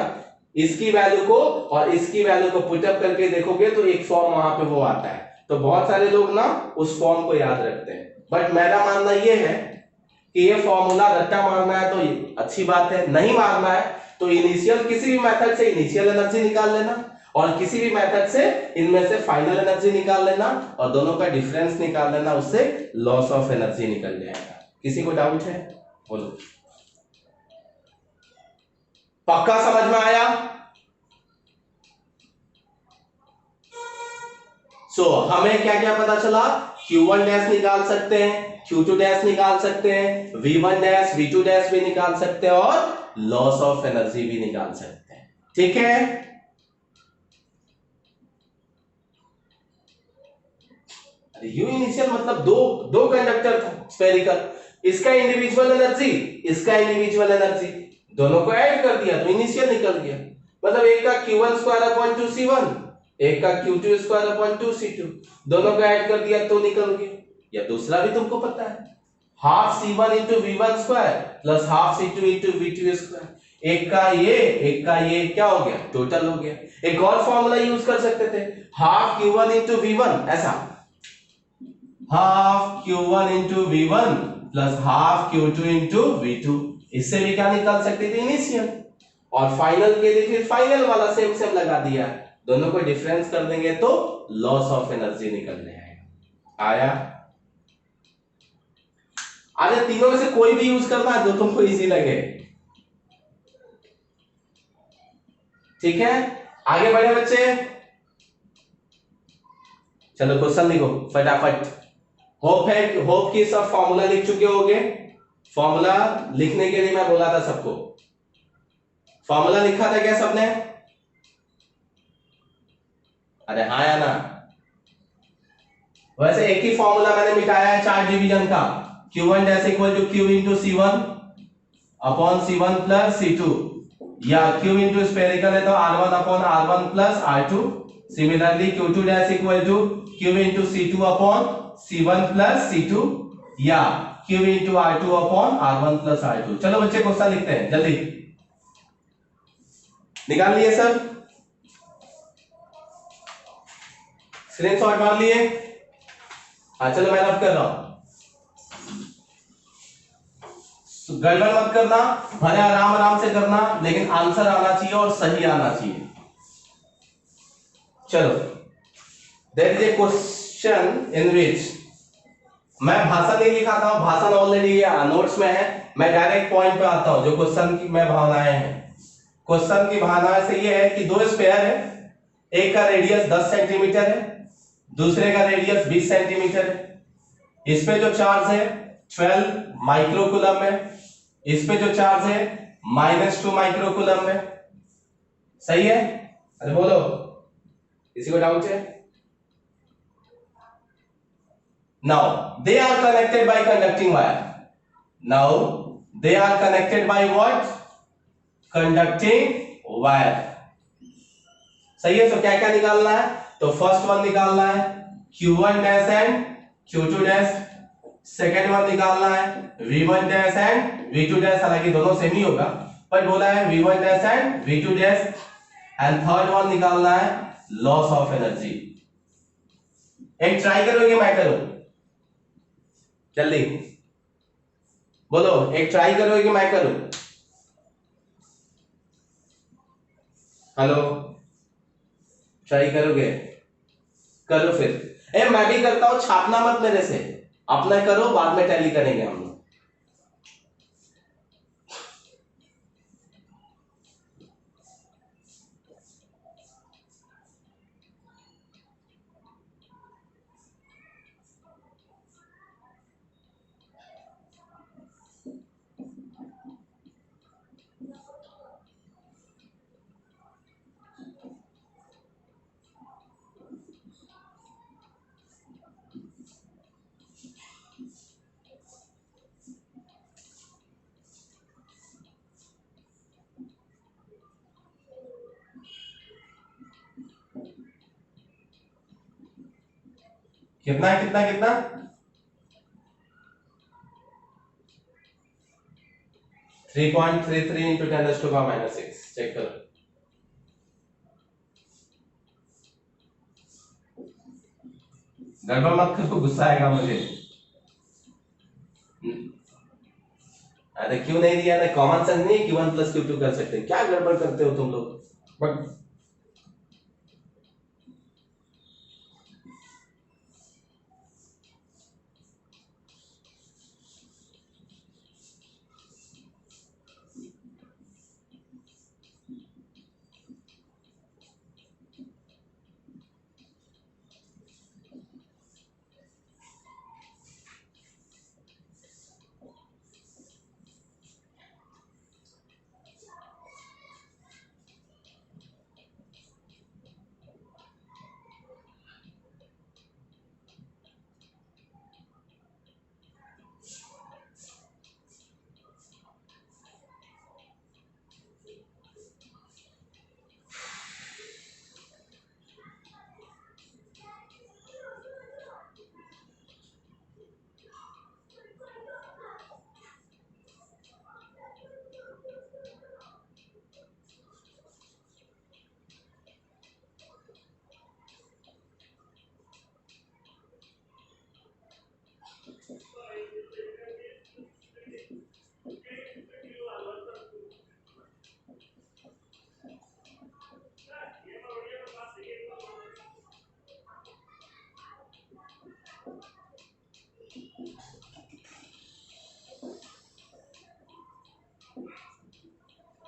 इसकी वैल्यू को और इसकी वैल्यू को पुट अप करके देखोगे तो एक फॉर्म वहां पे वो आता है। तो बहुत सारे लोग ना उस फॉर्म को याद रखते हैं, बट मेरा मानना ये है कि ये फॉर्मूला रट्टा मारना है तो अच्छी बात है, नहीं मारना है तो इनिशियल किसी भी मेथड से इनिशियल एनर्जी निकाल लेना और किसी भी मेथड से इनमें से फाइनल एनर्जी निकाल लेना और दोनों का डिफरेंस निकाल लेना, उससे लॉस ऑफ एनर्जी निकल जाएगा। किसी को डाउट है, बोलो। पक्का समझ में आया? हमें क्या क्या पता चला, Q1 डैश निकाल सकते हैं, Q2 डैश निकाल सकते हैं, V1 डैश V2 डैश भी निकाल सकते हैं और लॉस ऑफ एनर्जी भी निकाल सकते हैं। ठीक है, यू इनिशियल मतलब दो कंडक्टर था स्फेरिकल, इसका इंडिविजुअल एनर्जी, इसका इंडिविजुअल एनर्जी, दोनों को ऐड कर दिया तो इनिशियल निकल गया। मतलब एक का Q1 स्क्वायर अपॉन 2C1, एक का Q2 स्क्वायर अपॉन 2C2, दोनों को ऐड कर दिया तो निकल गया। या दूसरा भी तुमको पता है, half C1 into V1 square plus half C2 into V2 square, एक का ये क्या हो गया, टोटल हो गया। एक और फॉर्मूला यूज कर सकते थे, हाफ Q1 इंटू V1, ऐसा half Q1 into V1 plus half Q2 into V2, इससे भी क्या निकाल सकते थे, इनिशियल। और फाइनल के लिए फिर फाइनल वाला सेम सेम लगा दिया, दोनों को डिफरेंस कर देंगे तो लॉस ऑफ एनर्जी निकल जाएगा। आया? आज तीनों में से कोई भी यूज करना है जो तुमको इजी लगे। ठीक है, आगे बढ़े बच्चे, चलो क्वेश्चन लिखो फटाफट। होप की सब फॉर्मूला लिख चुके होगे। फॉर्मूला लिखने के लिए मैं बोला था सबको, फॉर्मूला लिखा था क्या सबने? अरे हाँ या ना? वैसे एक ही फॉर्मूला मैंने मिटाया है चार्ज डिवीजन का, Q1 dash equal to Q into C1 upon C1 plus C2, या Q इंटू स्फेरिकल है तो R1 upon R1 plus R2। Similarly Q2 dash equal to Q into C2 upon C1 plus C2, या Q into R2 upon R1 plus R2। चलो बच्चे question लिखते हैं, जल्दी निकाल लिए सब, स्क्रीनशॉट मार लिए? हाँ चलो मैं रब कर रहा हूं। गड़बड़ मत करना, भले आराम आराम से करना, लेकिन आंसर आना चाहिए और सही आना चाहिए। चलो, there is a question in which, मैं भाषण नहीं लिखा था, भाषण ऑलरेडी नोट्स में है, मैं डायरेक्ट पॉइंट पे आता हूं। जो क्वेश्चन की मैं भावनाएं हैं, क्वेश्चन की भावनाएं से ये है कि दो स्फीयर है, एक का रेडियस 10 सेंटीमीटर है, दूसरे का रेडियस 20 सेंटीमीटर है। इस पे जो चार्ज है 12 माइक्रोकूलम है, इस पे जो चार्ज है -2 माइक्रोकूलम है। सही है? अरे बोलो, किसी को डाउट है? Now they are connected by conducting wire. Now they are connected by what? Conducting wire. सही है? तो क्या क्या निकालना है? तो फर्स्ट वन निकालना है Q1 dash and Q2 dash, second one निकालना है V1 dash and V2 dash, हालांकि दोनों सेम ही होगा, पर बोला है V1 dash and V2 dash, and third one निकालना है लॉस ऑफ एनर्जी। एक ट्राई करोगे, मैं करूं? जल्दी बोलो, एक ट्राई करोगे कि मैं करूं? हेलो, ट्राई करोगे? करो फिर। मैं भी करता हूं, छापना मत मेरे से, अपना करो, बाद में टैली करेंगे हम लोग। कितना कितना कितना? 3.33 इंटू 10⁻⁻6। चेक करो। गड़बड़ मत करो, गुस्सा आएगा मुझे। अरे क्यों नहीं दिया ना? कॉमन सेंस नहीं है कि 1 + Q2 कर सकते? क्या गड़बड़ करते हो तुम लोग? बट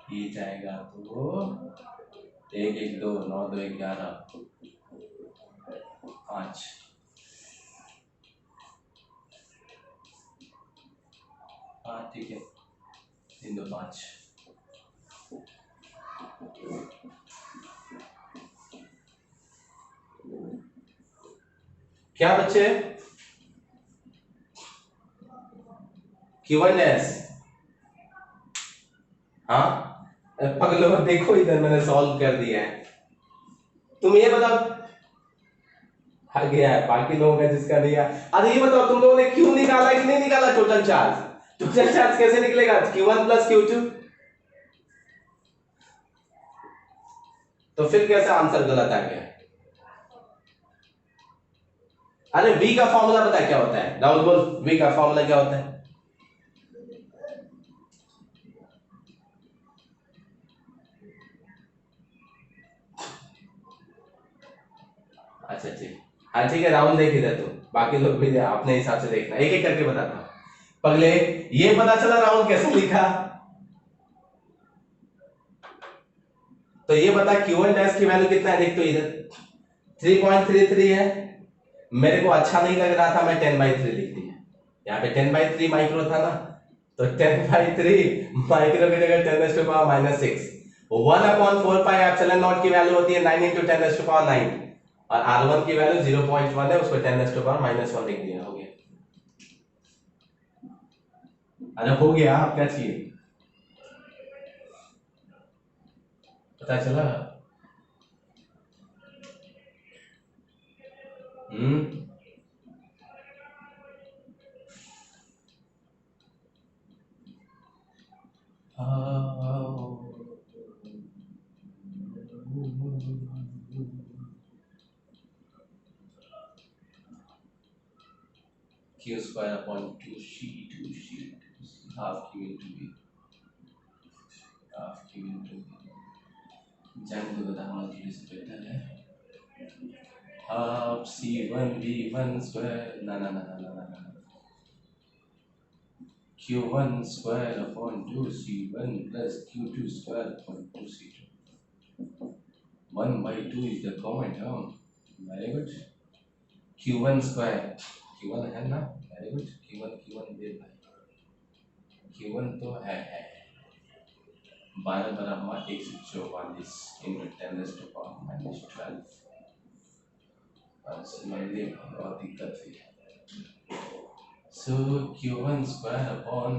ये जाएगा तो 1 1 2 9 2 11 5, हाँ ठीक है, 3 2 5। क्या बच्चे? Q1 डैश, हाँ पगलो देखो इधर, मैंने सॉल्व कर दिया है। तुम ये बताओ, आ गया है, बाकी लोगों का जिसका नहीं है। अरे ये बताओ, तुम लोगों ने क्यों निकाला कि नहीं निकाला टोटल चार्ज? टोटल चार्ज कैसे निकलेगा? Q1 + Q2। तो फिर कैसे आंसर गलत आ गया? अरे V का फॉर्मूला पता है क्या होता है? राहुल बोल, V का फॉर्मूला क्या होता है? अच्छा ठीक, हाँ ठीक है, राउंड देख इधर तो, बाकी लोग भी अपने हिसाब से देखना, एक एक करके बताता हूँ। पगले ये पता चला राउंड कैसे लिखा, तो ये बता Q1 डैश की वैल्यू कितना है, देख तो इधर 3.33 है। मेरे को अच्छा नहीं लग रहा था, मैं 10/3 लिख दिया। यहाँ पे 10/3 माइक्रो था ना, तो 10/3 माइक्रो की जगह 10⁻⁻6। 1/4πε0 की वैल्यू होती है 9 × 10⁻9, और R1 की वैल्यू 0.1 है, उसको 10⁻⁻1 लिख दिया, हो गया। अरे हो गया, आप क्या चाहिए, पता चला। Q square upon 2C half Q into V, half Q into V, जान दो बता हमारे लिए से बेहतर है half C1 V1 square, ना ना ना ना ना ना ना, Q1 square upon 2C1 plus Q2 square upon 2C2, 1/2 is the common term, very good। Q1 square, Q1 है ना, very good, Q1 दे भाई, Q1 तो है 12 बराबर 144 into 10⁻⁻12, समझ लिए, बहुत दिक्कत है। So Q1 square upon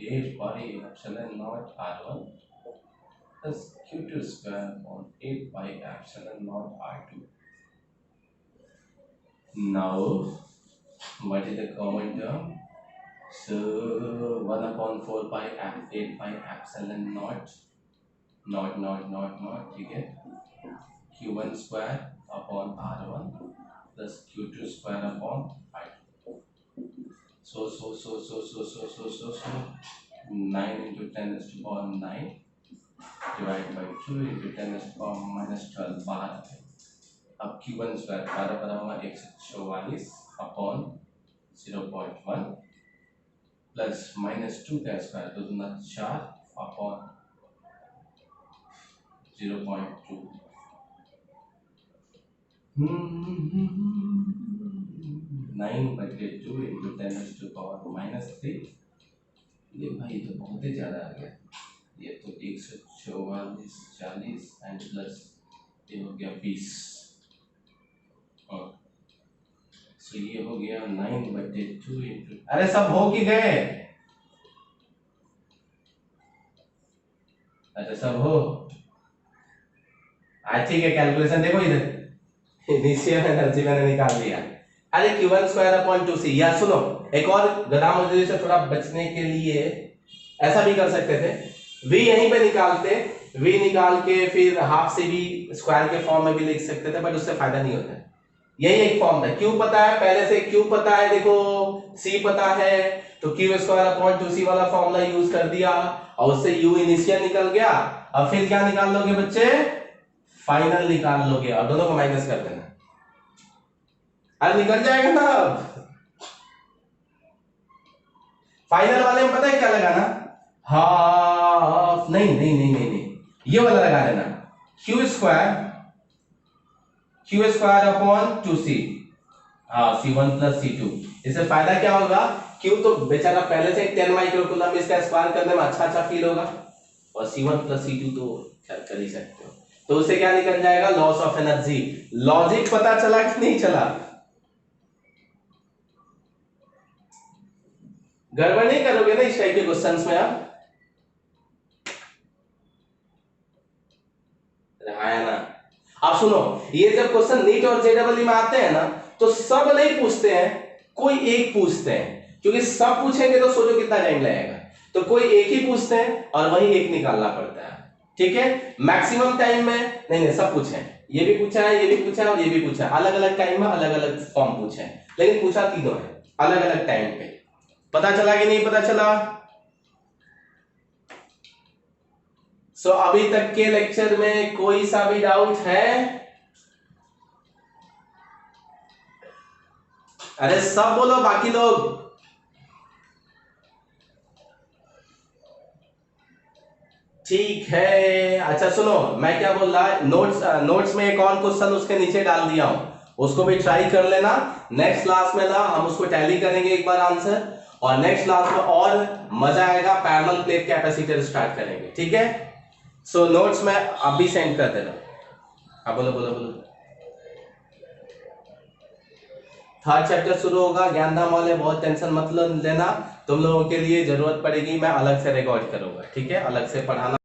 8πε0 R1 plus Q2 square upon 8πε0 R2. Now what is the common term? So 1/4π 8πε0 ठीक है, Q1 square upon R1 plus Q2 square upon R2. So 9 into 10⁻9 divided by 2 into 10⁻⁻12 बाहर है। अब Q1 square 12 बराबर 144 upon 0.1 plus -2 का square 2 दूना 4 upon 0.2, 9/2 into 10⁻⁻3। ये भाई तो बहुत ही ज़्यादा आ गया, ये तो 144 40 एंड प्लस ये हो गया 20, तो ये हो गया 9/2 into, अरे सब हो कि गए, अच्छा सब हो, आज ठीक है। कैलकुलेशन देखो इधर, इनिशियल एनर्जी मैंने निकाल दिया। अरे Q1 स्क्वायर अपॉन 2C, या सुनो एक और गदामोदी से थोड़ा बचने के लिए ऐसा भी कर सकते थे, V यहीं पे निकालते, V निकाल के फिर हाफ से भी स्क्वायर के फॉर्म में भी लिख सकते थे, बट उससे फायदा नहीं होता। यही एक फॉर्म है, Q पता है पहले से, Q पता है, देखो C पता है, तो Q स्क्वायर अपॉन 2C वाला फॉर्मूला यूज कर दिया, और उससे U इनिशियल निकल गया। अब फिर क्या निकाल लोगे बच्चे, फाइनल निकाल लोगे, और दोनों को माइनस कर देना, अरे निकल जाएगा ना। अब फाइनल वाले में पता है क्या लगाना, हाफ, नहीं नहीं नहीं नहीं नहीं, ये वाला लगा देना, Q स्क्वायर अपॉन 2C, हाँ C1 प्लस C2। इससे फायदा क्या होगा, Q तो बेचारा पहले से 10 माइक्रोकूलम, इसका स्क्वायर करने में अच्छा फील होगा, और C1 प्लस C2 तो कर ही सकते हो, तो उससे क्या निकल जाएगा, लॉस ऑफ एनर्जी। लॉजिक पता चला कि नहीं चला, गड़बड़ नहीं करोगे ना इस टाइप के क्वेश्चंस में आप, है ना। आप सुनो, ये जब क्वेश्चन नीट और जेडबल में आते हैं ना, तो सब नहीं पूछते हैं, कोई एक पूछते हैं, क्योंकि सब पूछेंगे तो सोचो कितना टाइम लगेगा, तो कोई एक ही पूछते हैं और वही एक निकालना पड़ता है, ठीक है। मैक्सिमम टाइम में नहीं सब पूछे, ये भी पूछा है, ये भी पूछा है, और ये भी पूछा है, अलग अलग टाइम में अलग अलग फॉर्म पूछे हैं, लेकिन पूछा तीनों है अलग अलग टाइम पे। पता चला कि नहीं पता चला। सो अभी तक के लेक्चर में कोई सा भी डाउट है, अरे सब बोलो बाकी लोग। ठीक है, अच्छा सुनो, मैं क्या बोल रहा है, नोट्स में एक और क्वेश्चन उसके नीचे डाल दिया हूं, उसको भी ट्राई कर लेना। नेक्स्ट क्लास में ना हम उसको टैली करेंगे एक बार आंसर, और नेक्स्ट क्लास में और मजा आएगा, पैरेलल प्लेट कैपेसिटर स्टार्ट करेंगे, ठीक है। सो नोट्स में अभी सेंड कर देना। हाँ बोलो बोलो बोलो। थर्ड चैप्टर शुरू होगा, ज्ञानधाम वाले बहुत टेंशन मत लेना, तुम लोगों के लिए जरूरत पड़ेगी, मैं अलग से रिकॉर्ड करूंगा, ठीक है, अलग से पढ़ाना।